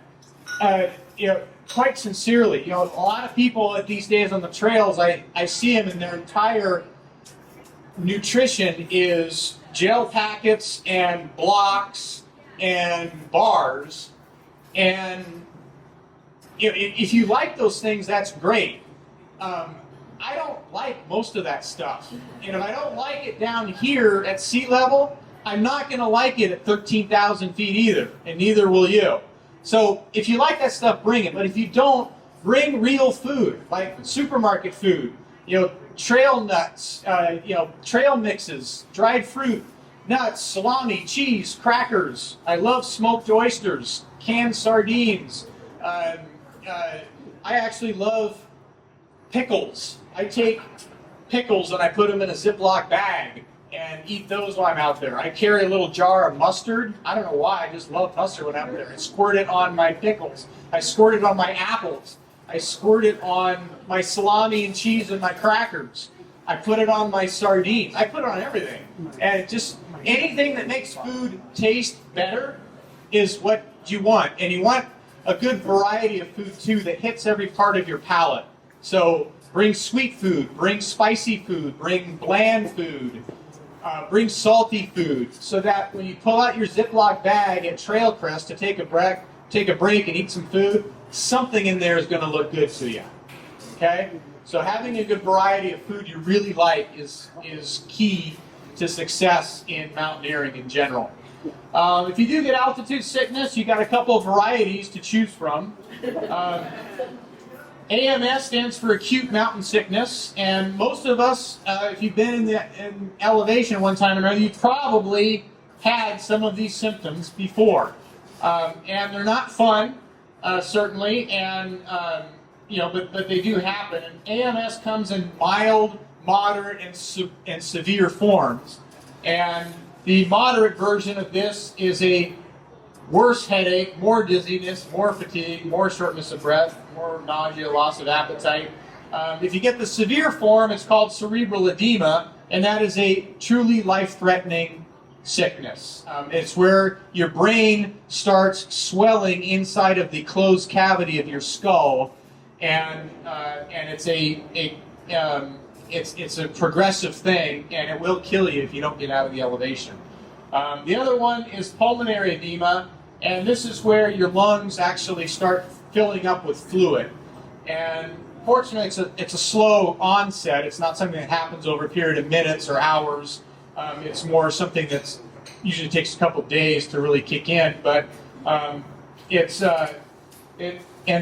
quite sincerely. A lot of people these days on the trails, I see them and their entire nutrition is gel packets and blocks and bars. And if you like those things, that's great. I don't like most of that stuff. And if I don't like it down here at sea level, I'm not going to like it at 13,000 feet either, and neither will you. So if you like that stuff, bring it. But if you don't, bring real food, like supermarket food, trail nuts, trail mixes, dried fruit, nuts, salami, cheese, crackers. I love smoked oysters, canned sardines. I actually love pickles. I take pickles and I put them in a Ziploc bag and eat those while I'm out there. I carry a little jar of mustard. I don't know why, I just love mustard when I'm out there. I squirt it on my pickles. I squirt it on my apples. I squirt it on my salami and cheese and my crackers. I put it on my sardines. I put it on everything. And just anything that makes food taste better is what you want. And you want a good variety of food too that hits every part of your palate. So bring sweet food, bring spicy food, bring bland food, bring salty food, so that when you pull out your Ziploc bag at Trail Crest to take a break and eat some food, something in there is going to look good to you. Okay? So having a good variety of food you really like is key to success in mountaineering in general. If you do get altitude sickness, you got a couple of varieties to choose from. AMS stands for acute mountain sickness, and most of us, if you've been in elevation one time or another, you probably had some of these symptoms before, and they're not fun, certainly, and but they do happen. And AMS comes in mild, moderate, and severe forms, and the moderate version of this is a worse headache, more dizziness, more fatigue, more shortness of breath, more nausea, loss of appetite. If you get the severe form, it's called cerebral edema, and that is a truly life-threatening sickness. It's where your brain starts swelling inside of the closed cavity of your skull, and it's a progressive thing, and it will kill you if you don't get out of the elevation. The other one is pulmonary edema, and this is where your lungs actually start filling up with fluid. And fortunately, it's a slow onset. It's not something that happens over a period of minutes or hours. It's more something that's usually takes a couple days to really kick in. But and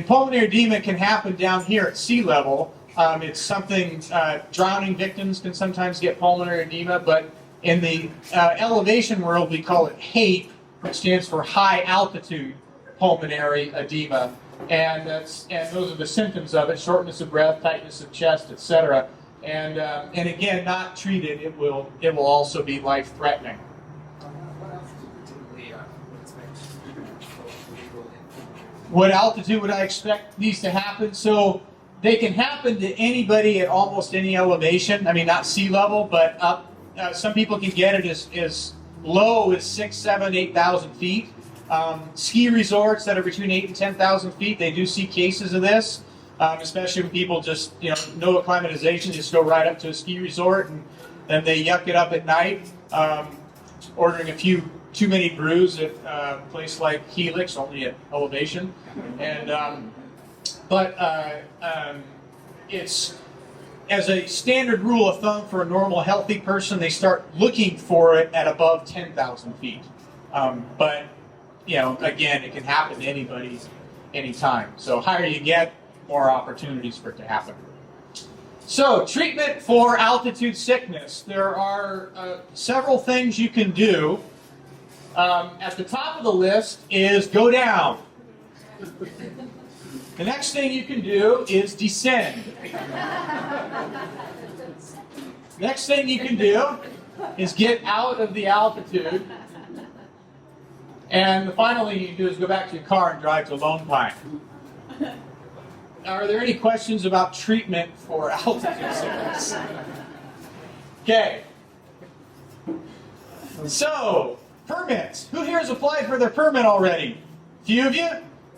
pulmonary edema can happen down here at sea level. It's something drowning victims can sometimes get pulmonary edema, but in the elevation world, we call it HAPE, which stands for high altitude pulmonary edema, and those are the symptoms of it: shortness of breath, tightness of chest, etc. And again, not treated, it will also be life-threatening. What altitude would I expect these to happen? So they can happen to anybody at almost any elevation. I mean, not sea level, but up. Some people can get it as low as 6,000, 7,000, 8,000 feet. Ski resorts that are between 8,000 and 10,000 feet, they do see cases of this, especially when people just, no acclimatization, just go right up to a ski resort and then they yuck it up at night, ordering a few too many brews at a place like Helix, only at elevation. And it's, as a standard rule of thumb for a normal healthy person, they start looking for it at above 10,000 feet. But again, it can happen to anybody, anytime. So higher you get, more opportunities for it to happen. So treatment for altitude sickness. There are several things you can do. At the top of the list is go down. The next thing you can do is descend. Next thing you can do is get out of the altitude. And the final thing you can do is go back to your car and drive to Lone Pine. Are there any questions about treatment for altitude sickness? Okay. So, permits. Who here has applied for their permit already? A few of you?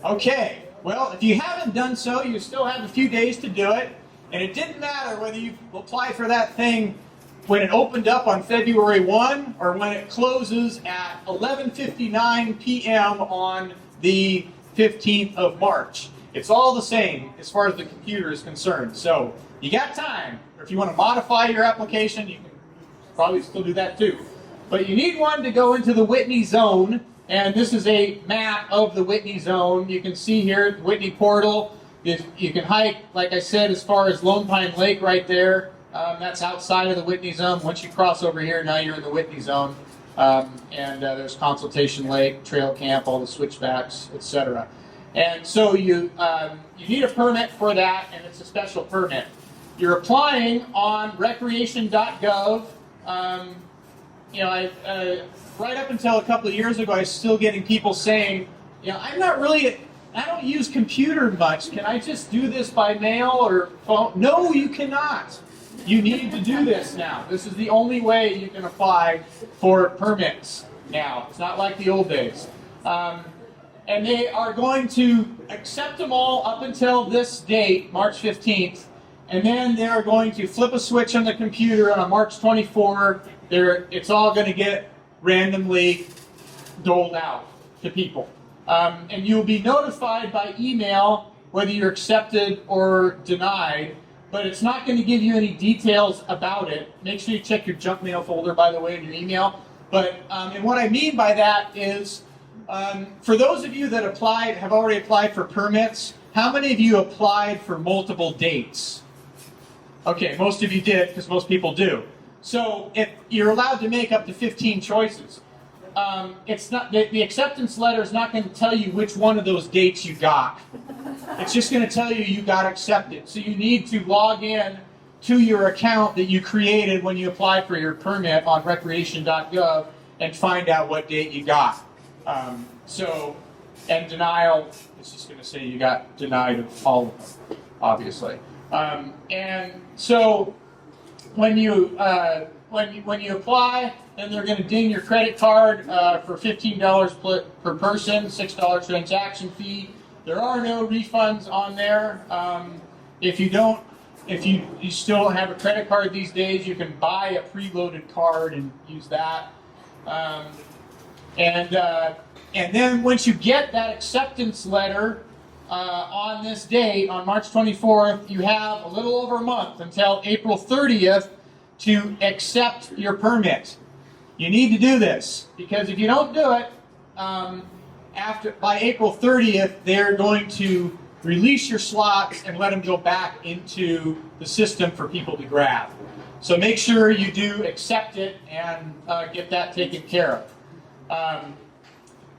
Okay. Well, if you haven't done so, you still have a few days to do it. And it didn't matter whether you apply for that thing when it opened up on February 1 or when it closes at 11:59 p.m. on the 15th of March. It's all the same as far as the computer is concerned. So you got time, or if you want to modify your application, you can probably still do that too. But you need one to go into the Whitney Zone, and this is a map of the Whitney Zone. You can see here the Whitney portal. You can hike, like I said, as far as Lone Pine Lake right there. That's outside of the Whitney Zone. Once you cross over here, now you're in the Whitney Zone. There's Consultation Lake, Trail Camp, all the switchbacks, etc. And so you need a permit for that, and it's a special permit. You're applying on recreation.gov. Right up until a couple of years ago, I was still getting people saying, I don't use computer much. Can I just do this by mail or phone? No, you cannot. You need to do this now. This is the only way you can apply for permits now. It's not like the old days. And they are going to accept them all up until this date, March 15th. And then they are going to flip a switch on the computer on March 24. It's all going to get randomly doled out to people. And you'll be notified by email whether you're accepted or denied, but it's not going to give you any details about it. Make sure you check your junk mail folder, by the way, in your email. But and what I mean by that is, for those of you that have already applied for permits, how many of you applied for multiple dates? Okay, most of you did, because most people do. So you're allowed to make up to 15 choices. It's not the acceptance letter is not going to tell you which one of those dates you got. It's just going to tell you got accepted. So you need to log in to your account that you created when you applied for your permit on recreation.gov and find out what date you got. And denial, it's just going to say you got denied of all of them, obviously. And so when you apply, then they're going to ding your credit card for $15 per person, $6 transaction fee. There are no refunds on there. If you still don't have a credit card these days, you can buy a preloaded card and use that. And then once you get that acceptance letter on this date, on March 24th, you have a little over a month until April 30th to accept your permit. You need to do this, because if you don't do it, by April 30th, they're going to release your slots and let them go back into the system for people to grab. So make sure you do accept it and get that taken care of.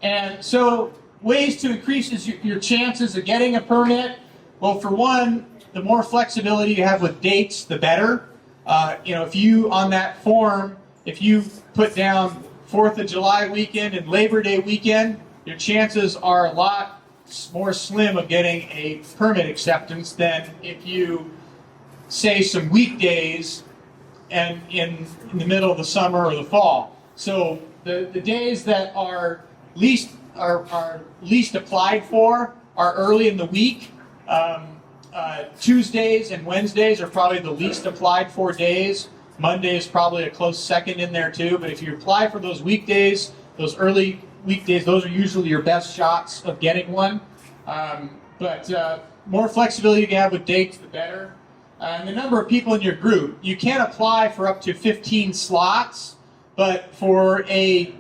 And so ways to increase your chances of getting a permit. Well, for one, the more flexibility you have with dates, the better. If you, on that form, if you put down 4th of July weekend and Labor Day weekend, your chances are a lot more slim of getting a permit acceptance than if you say some weekdays and in the middle of the summer or the fall. So the days that are least applied for are early in the week. Tuesdays and Wednesdays are probably the least applied for days. Monday is probably a close second in there too. But if you apply for those weekdays, those early weekdays, those are usually your best shots of getting one. But more flexibility you can have with dates, the better. And the number of people in your group. You can apply for up to 15 slots, but for a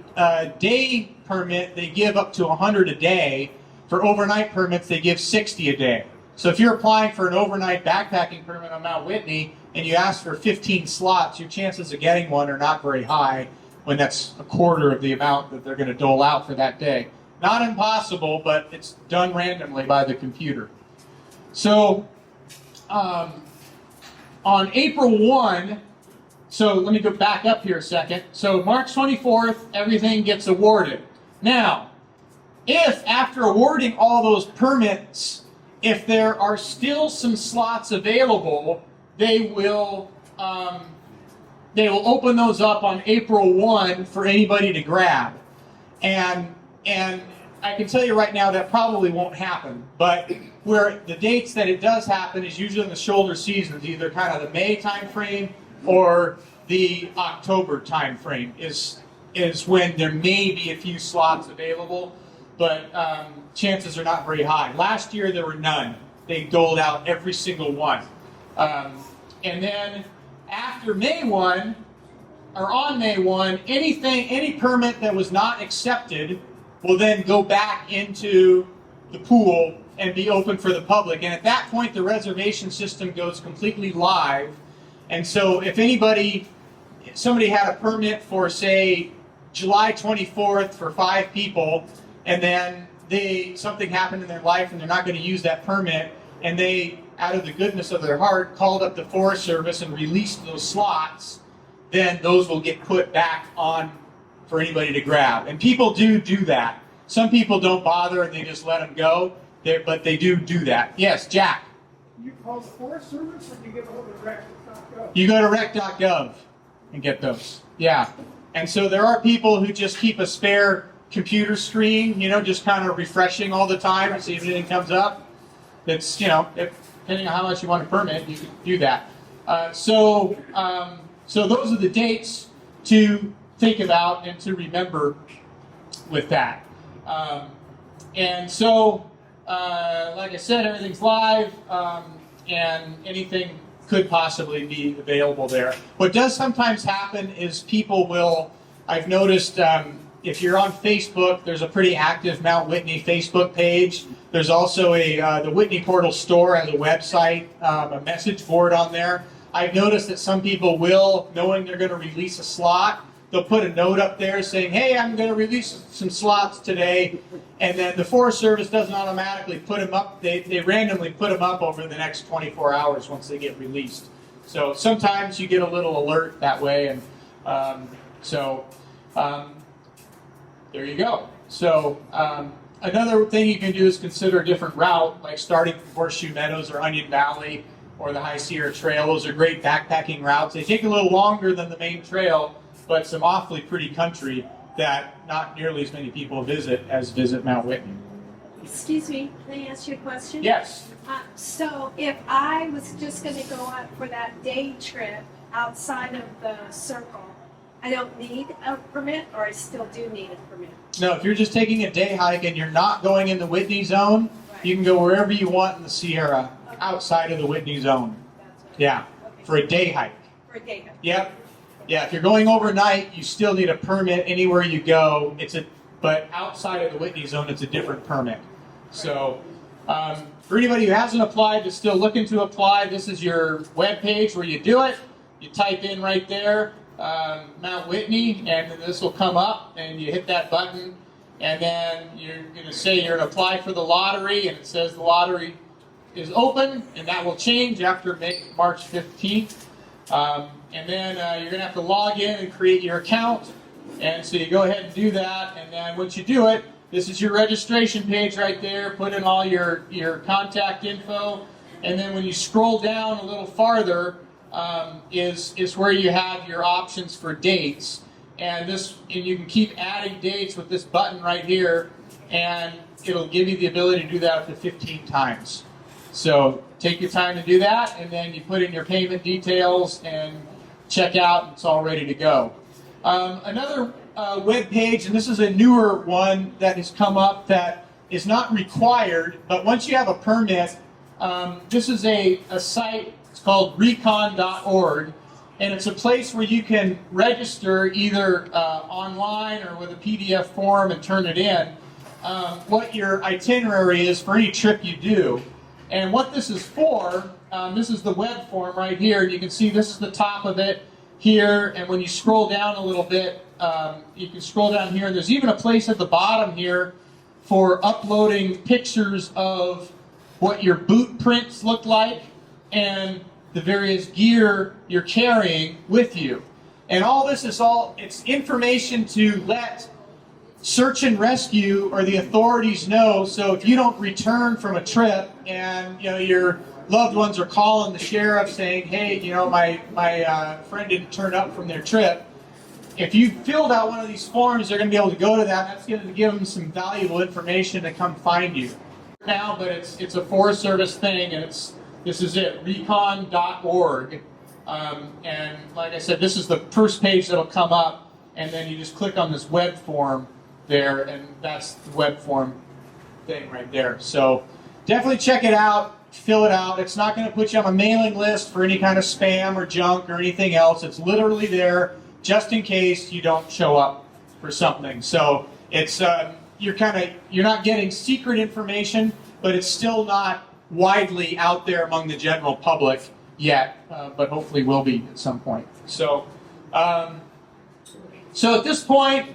day permit, they give up to 100 a day. For overnight permits, they give 60 a day. So if you're applying for an overnight backpacking permit on Mount Whitney and you ask for 15 slots, your chances of getting one are not very high when that's a quarter of the amount that they're going to dole out for that day. Not impossible, but it's done randomly by the computer. So on April 1, so let me go back up here a second. So March 24th, everything gets awarded. Now, if after awarding all those permits, if there are still some slots available, they will open those up on April 1 for anybody to grab. And I can tell you right now that probably won't happen. But where the dates that it does happen is usually in the shoulder seasons, either kind of the May time frame or the October time frame is when there may be a few slots available. but chances are not very high. Last year there were none. They doled out every single one. And then after May 1, or on May 1, any permit that was not accepted will then go back into the pool and be open for the public. And at that point, the reservation system goes completely live. And so if somebody had a permit for, say, July 24th for 5 people, and then something happened in their life and they're not going to use that permit, and they, out of the goodness of their heart, called up the Forest Service and released those slots, then those will get put back on for anybody to grab. And people do that. Some people don't bother and they just let them go, but they do that. Yes, Jack? You call the Forest Service, or do you get a hold of rec.gov? You go to rec.gov and get those. Yeah. And so there are people who just keep a spare computer screen, just kind of refreshing all the time to see if anything comes up. That's, depending on how much you want to permit, you can do that. So those are the dates to think about and to remember with that. And so, like I said, everything's live, and anything could possibly be available there. What does sometimes happen is people will, I've noticed, if you're on Facebook, there's a pretty active Mount Whitney Facebook page. There's also the Whitney Portal store has a website, a message board on there. I've noticed that some people will, knowing they're going to release a slot, they'll put a note up there saying, hey, I'm going to release some slots today. And then the Forest Service doesn't automatically put them up. They randomly put them up over the next 24 hours once they get released. So sometimes you get a little alert that way. And there you go. So another thing you can do is consider a different route, like starting from Horseshoe Meadows or Onion Valley or the High Sierra Trail. Those are great backpacking routes. They take a little longer than the main trail, but some awfully pretty country that not nearly as many people visit as visit Mount Whitney. Excuse me, can I ask you a question? Yes. So if I was just going to go out for that day trip outside of the circle, I don't need a permit, or I still do need a permit? No, if you're just taking a day hike and you're not going in the Whitney Zone, Right. you can go wherever you want in the Sierra outside of the Whitney Zone. That's what Yeah, okay. for a day hike. For a day. Yep. Yeah, if you're going overnight, you still need a permit anywhere you go. But outside of the Whitney Zone, it's a different permit. So, for anybody who hasn't applied but still looking to apply, this is your web page where you do it. You type in right there, Mount Whitney, and then this will come up, and you hit that button, and then you're going to say you're going to apply for the lottery, and it says the lottery is open, and that will change after March 15th. And then you're going to have to log in and create your account. And so you go ahead and do that. And then once you do it, this is your registration page right there. Put in all your contact info. And then when you scroll down a little farther is where you have your options for dates. And you can keep adding dates with this button right here. And it'll give you the ability to do that up to 15 times. So take your time to do that, and then you put in your payment details and check out, and it's all ready to go. Another web page, and this is a newer one that has come up that is not required, but once you have a permit, this is a site, it's called recon.org, and it's a place where you can register either online or with a PDF form and turn it in, what your itinerary is for any trip you do. And what this is for, this is the web form right here. You can see this is the top of it here. And when you scroll down a little bit, you can scroll down here. And there's even a place at the bottom here for uploading pictures of what your boot prints look like and the various gear you're carrying with you. And all this is it's information to let search and rescue or the authorities know. So if you don't return from a trip and your loved ones are calling the sheriff saying, hey, my friend didn't turn up from their trip, if you filled out one of these forms, they're going to be able to go to that. That's going to give them some valuable information to come find you now. But it's a Forest Service thing, and this is it, recon.org. And like I said, this is the first page that'll come up, and then you just click on this web form there, and that's the web form thing right there. So definitely check it out, fill it out. It's not going to put you on a mailing list for any kind of spam or junk or anything else. It's literally there just in case you don't show up for something. So it's you're not getting secret information, but it's still not widely out there among the general public yet, but hopefully will be at some point. So, so at this point,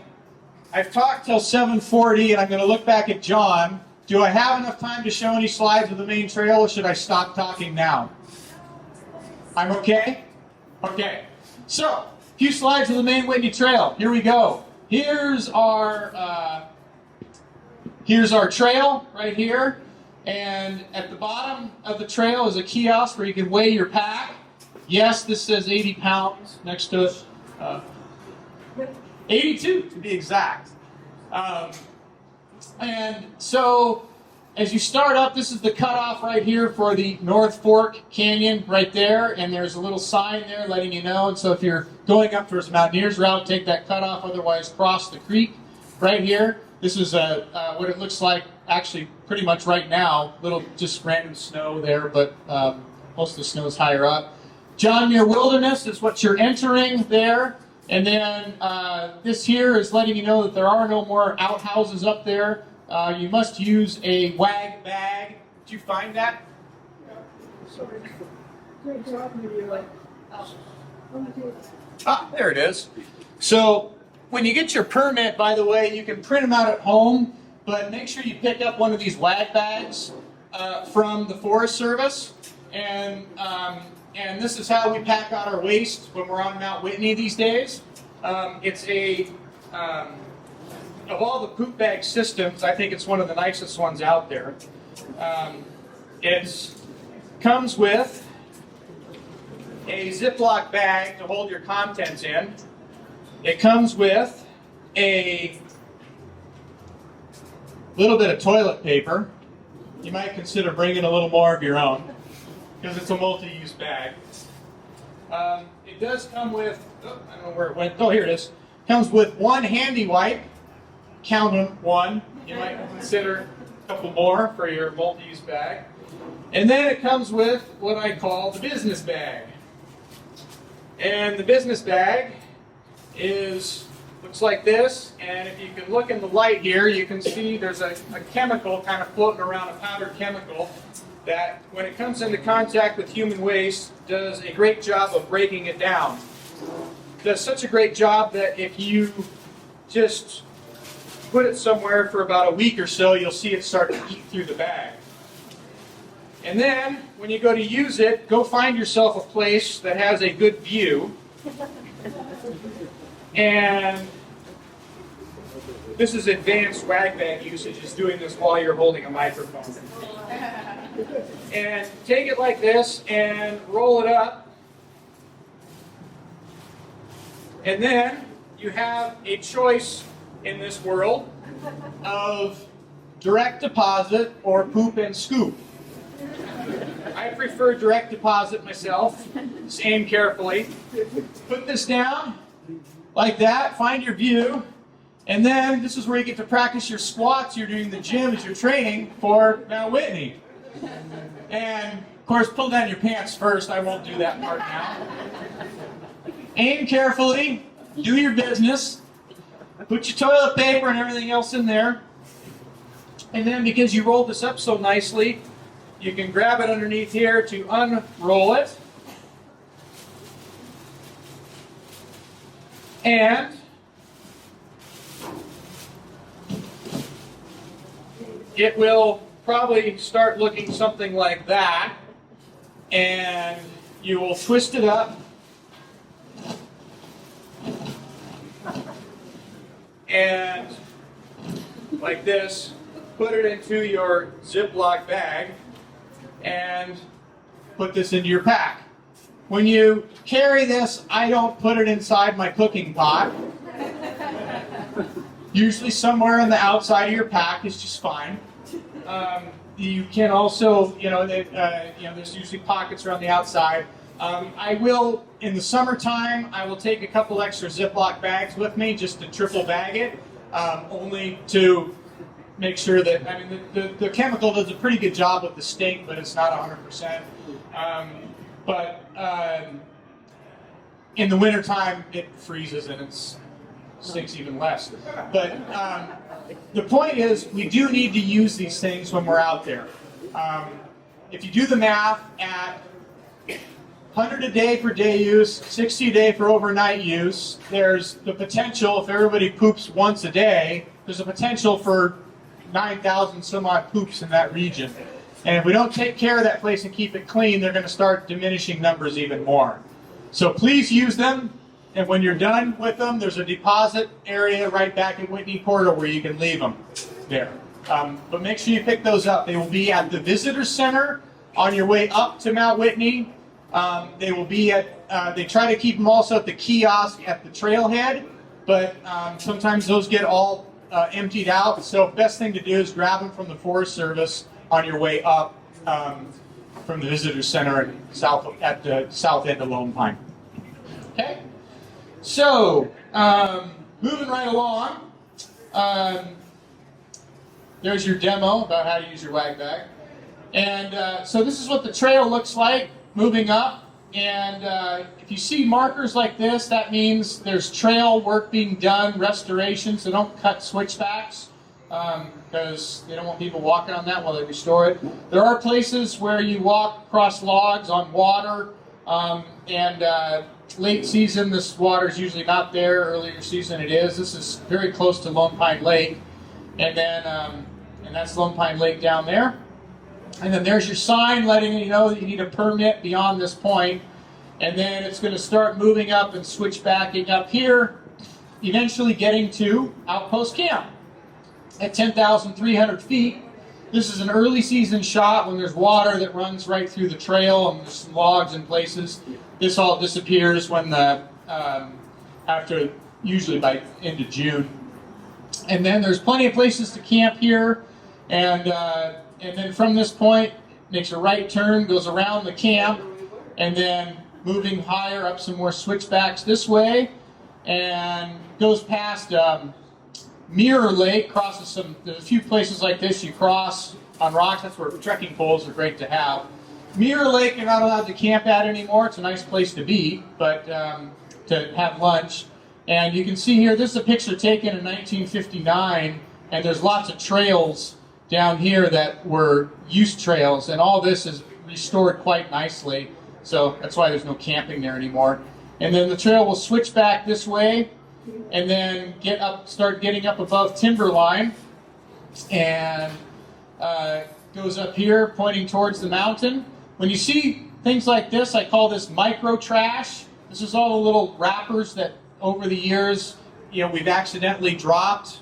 I've talked till 7:40, and I'm going to look back at John. Do I have enough time to show any slides of the main trail, or should I stop talking now? I'm okay? Okay. So, a few slides of the main Whitney Trail. Here we go. Here's our trail right here. And at the bottom of the trail is a kiosk where you can weigh your pack. Yes, this says 80 pounds next to it. 82 to be exact. And so as you start up, this is the cutoff right here for the North Fork Canyon right there. And there's a little sign there letting you know. And so if you're going up towards the Mountaineers route, take that cutoff, otherwise cross the creek right here. This is what it looks like actually pretty much right now. Little just random snow there, but most of the snow is higher up. John Muir Wilderness is what you're entering there. And then this here is letting you know that there are no more outhouses up there. You must use a wag bag. Did you find that? Ah, there it is. So when you get your permit, by the way, you can print them out at home, but make sure you pick up one of these wag bags from the Forest Service. And this is how we pack out our waste when we're on Mount Whitney these days. It's of all the poop bag systems, I think it's one of the nicest ones out there. It comes with a Ziploc bag to hold your contents in. It comes with a little bit of toilet paper. You might consider bringing a little more of your own because it's a multi-use bag. It does come with, I don't know where it went. Oh, here it is. Comes with one handy wipe. Count them, one. You might consider a couple more for your multi-use bag. And then it comes with what I call the business bag. And the business bag looks like this, and if you can look in the light here, you can see there's a chemical kind of floating around, a powdered chemical, that when it comes into contact with human waste, does a great job of breaking it down. Does such a great job that if you just put it somewhere for about a week or so, you'll see it start to eat through the bag. And then, when you go to use it, go find yourself a place that has a good view. And this is advanced wag bag usage, is doing this while you're holding a microphone. And take it like this and roll it up. And then you have a choice in this world of direct deposit or poop and scoop. I prefer direct deposit myself. Just aim carefully. Put this down like that, find your view, and then this is where you get to practice your squats you're doing in the gym as you're training for Mount Whitney. And of course, pull down your pants first. I won't do that part now. Aim carefully, do your business, put your toilet paper and everything else in there, and then because you rolled this up so nicely, you can grab it underneath here to unroll it. And it will probably start looking something like that. And you will twist it up. And like this, put it into your Ziploc bag and put this into your pack. When you carry this, I don't put it inside my cooking pot. Usually somewhere on the outside of your pack is just fine. You can also, there's usually pockets around the outside. I will, in the summertime, I will take a couple extra Ziploc bags with me just to triple bag it. only to make sure that, I mean, the chemical does a pretty good job with the stink, but it's not 100%. In the wintertime, it freezes and it stinks even less. But the point is, we do need to use these things when we're out there. If you do the math at 100 a day for day use, 60 a day for overnight use, there's the potential, if everybody poops once a day, there's a potential for 9,000 some odd poops in that region. And if we don't take care of that place and keep it clean, they're going to start diminishing numbers even more. So please use them, and when you're done with them, there's a deposit area right back at Whitney Portal where you can leave them there. But make sure you pick those up. They will be at the Visitor Center on your way up to Mount Whitney. They will be at, they try to keep them also at the kiosk at the trailhead, but sometimes those get all emptied out. So best thing to do is grab them from the Forest Service on your way up from the Visitor Center at the south end of Lone Pine. Okay? So, moving right along, there's your demo about how to use your wag bag. And so this is what the trail looks like moving up. And if you see markers like this, that means there's trail work being done, restoration, so don't cut switchbacks because they don't want people walking on that while they restore it. There are places where you walk across logs on water, and late season this water is usually not there, earlier season it is. This is very close to Lone Pine Lake, and then and that's Lone Pine Lake down there. And then there's your sign letting you know that you need a permit beyond this point. And then it's going to start moving up and switch backing up here, eventually getting to Outpost Camp at 10,300 feet. This is an early season shot when there's water that runs right through the trail and there's some logs in places. This all disappears when the after usually by end of June. And then there's plenty of places to camp here, and then from this point, makes a right turn, goes around the camp, and then moving higher up some more switchbacks this way, and goes past Mirror Lake, crosses there's a few places like this you cross on rocks. That's where trekking poles are great to have. Mirror Lake you're not allowed to camp at anymore. It's a nice place to be, but to have lunch. And you can see here, this is a picture taken in 1959, and there's lots of trails down here that were use trails, and all this is restored quite nicely, so that's why there's no camping there anymore. And then the trail will switch back this way and then start getting up above timberline, and goes up here pointing towards the mountain. When you see things like this, I call this micro trash. This is all the little wrappers that over the years we've accidentally dropped.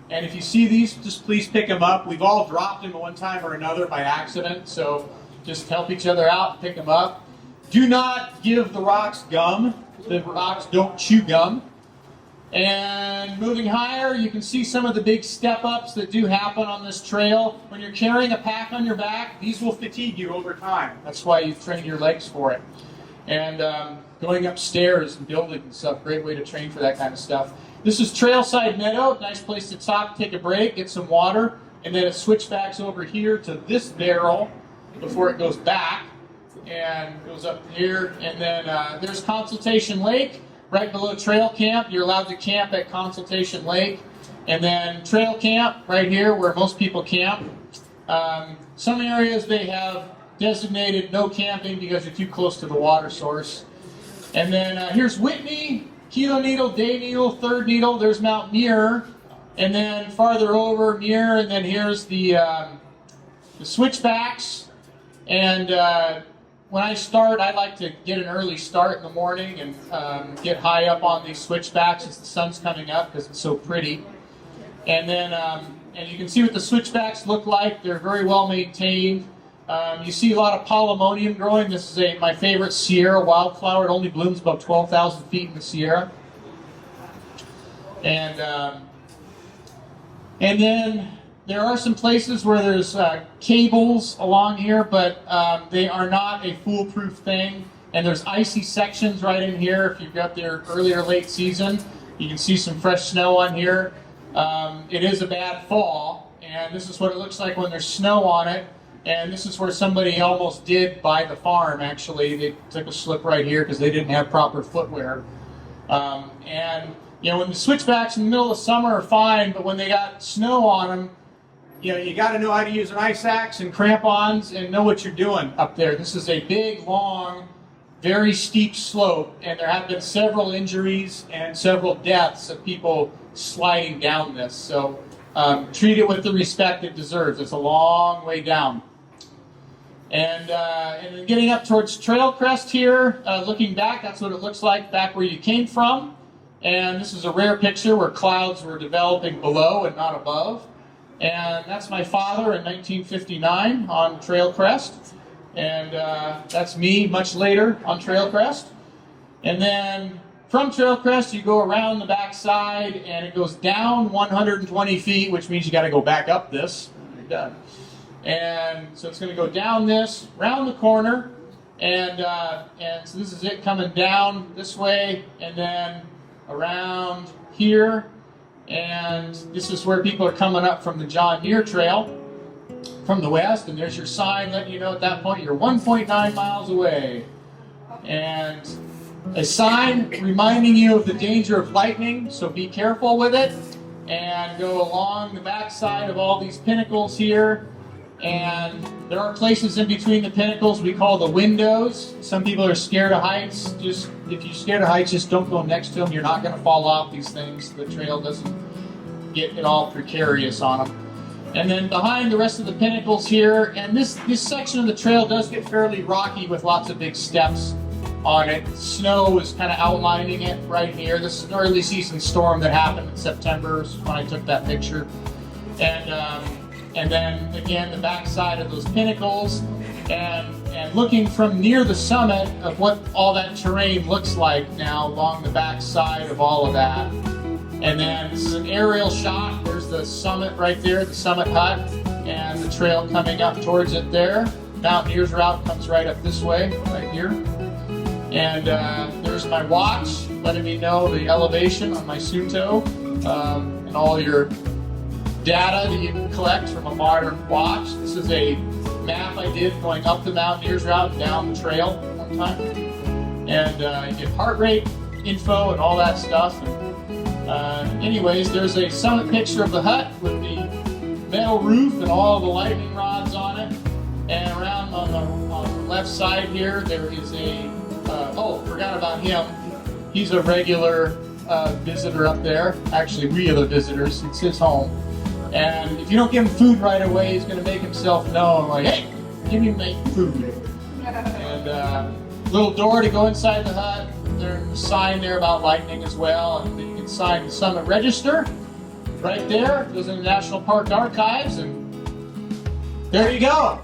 And if you see these, just please pick them up. We've all dropped them at one time or another by accident, so just help each other out and pick them up. Do not give the rocks gum. The rocks don't chew gum. And moving higher, you can see some of the big step-ups that do happen on this trail. When you're carrying a pack on your back, these will fatigue you over time. That's why you train your legs for it. And going upstairs and building and stuff, great way to train for that kind of stuff. This is Trailside Meadow, nice place to stop, take a break, get some water, and then it switchbacks over here to this barrel before it goes back and goes up here. And then there's Consultation Lake, right below Trail Camp. You're allowed to camp at Consultation Lake. And then Trail Camp, right here where most people camp. Some areas they have designated no camping because you're too close to the water source. And then here's Whitney. Kilo Needle, Day Needle, Third Needle, there's Mount Muir, and then farther over Muir, and then here's the switchbacks. And when I start, I like to get an early start in the morning and get high up on these switchbacks as the sun's coming up because it's so pretty. And then and you can see what the switchbacks look like. They're very well maintained. You see a lot of polemonium growing. This is my favorite Sierra wildflower. It only blooms about 12,000 feet in the Sierra. And then there are some places where there's cables along here, but they are not a foolproof thing. And there's icy sections right in here. If you've got there early or late season, you can see some fresh snow on here. it is a bad fall, and this is what it looks like when there's snow on it. And this is where somebody almost did buy the farm, actually. They took a slip right here because they didn't have proper footwear. And, you know, when the switchbacks in the middle of summer are fine, but when they got snow on them, you know, you got to know how to use an ice axe and crampons and know what you're doing up there. This is a big, long, very steep slope, and there have been several injuries and several deaths of people sliding down this. So treat it with the respect it deserves. It's a long way down. And then getting up towards Trail Crest here, looking back, that's what it looks like back where you came from. And this is a rare picture where clouds were developing below and not above. And that's my father in 1959 on Trail Crest. And that's me much later on Trail Crest. And then from Trail Crest, you go around the back side, and it goes down 120 feet, which means you got to go back up this. You're done. And so it's going to go down this, round the corner, and so this is it coming down this way, and then around here, and this is where people are coming up from the John Deere Trail from the west, and there's your sign letting you know at that point you're 1.9 miles away. And a sign reminding you of the danger of lightning, so be careful with it, and go along the backside of all these pinnacles here. And there are places in between the pinnacles we call the windows. Some people are scared of heights. Just if you're scared of heights, just don't go next to them. You're not going to fall off these things. The trail doesn't get it all precarious on them. And then behind the rest of the pinnacles here, and this section of the trail does get fairly rocky with lots of big steps on it. Snow is kind of outlining it right here. This is an early season storm that happened in September when I took that picture. And then again, the back side of those pinnacles, and looking from near the summit of what all that terrain looks like now along the back side of all of that. And then this is an aerial shot. There's the summit right there, the summit hut, and the trail coming up towards it there. Mountaineers route comes right up this way, right here. And there's my watch, letting me know the elevation on my Sunto, and all your data that you can collect from a modern watch. This is a map I did going up the Mountaineers route and down the trail one time. And you get heart rate info and all that stuff. And, anyways, there's a summit picture of the hut with the metal roof and all the lightning rods on it. And around on the left side here, there is a, forgot about him. He's a regular visitor up there. Actually, we are the visitors. It's his home. And if you don't give him food right away, he's going to make himself known, like, hey, give me my food. And little door to go inside the hut. There's a sign there about lightning as well. And you can sign the summit register right there. It goes in the National Park Archives, and there you go.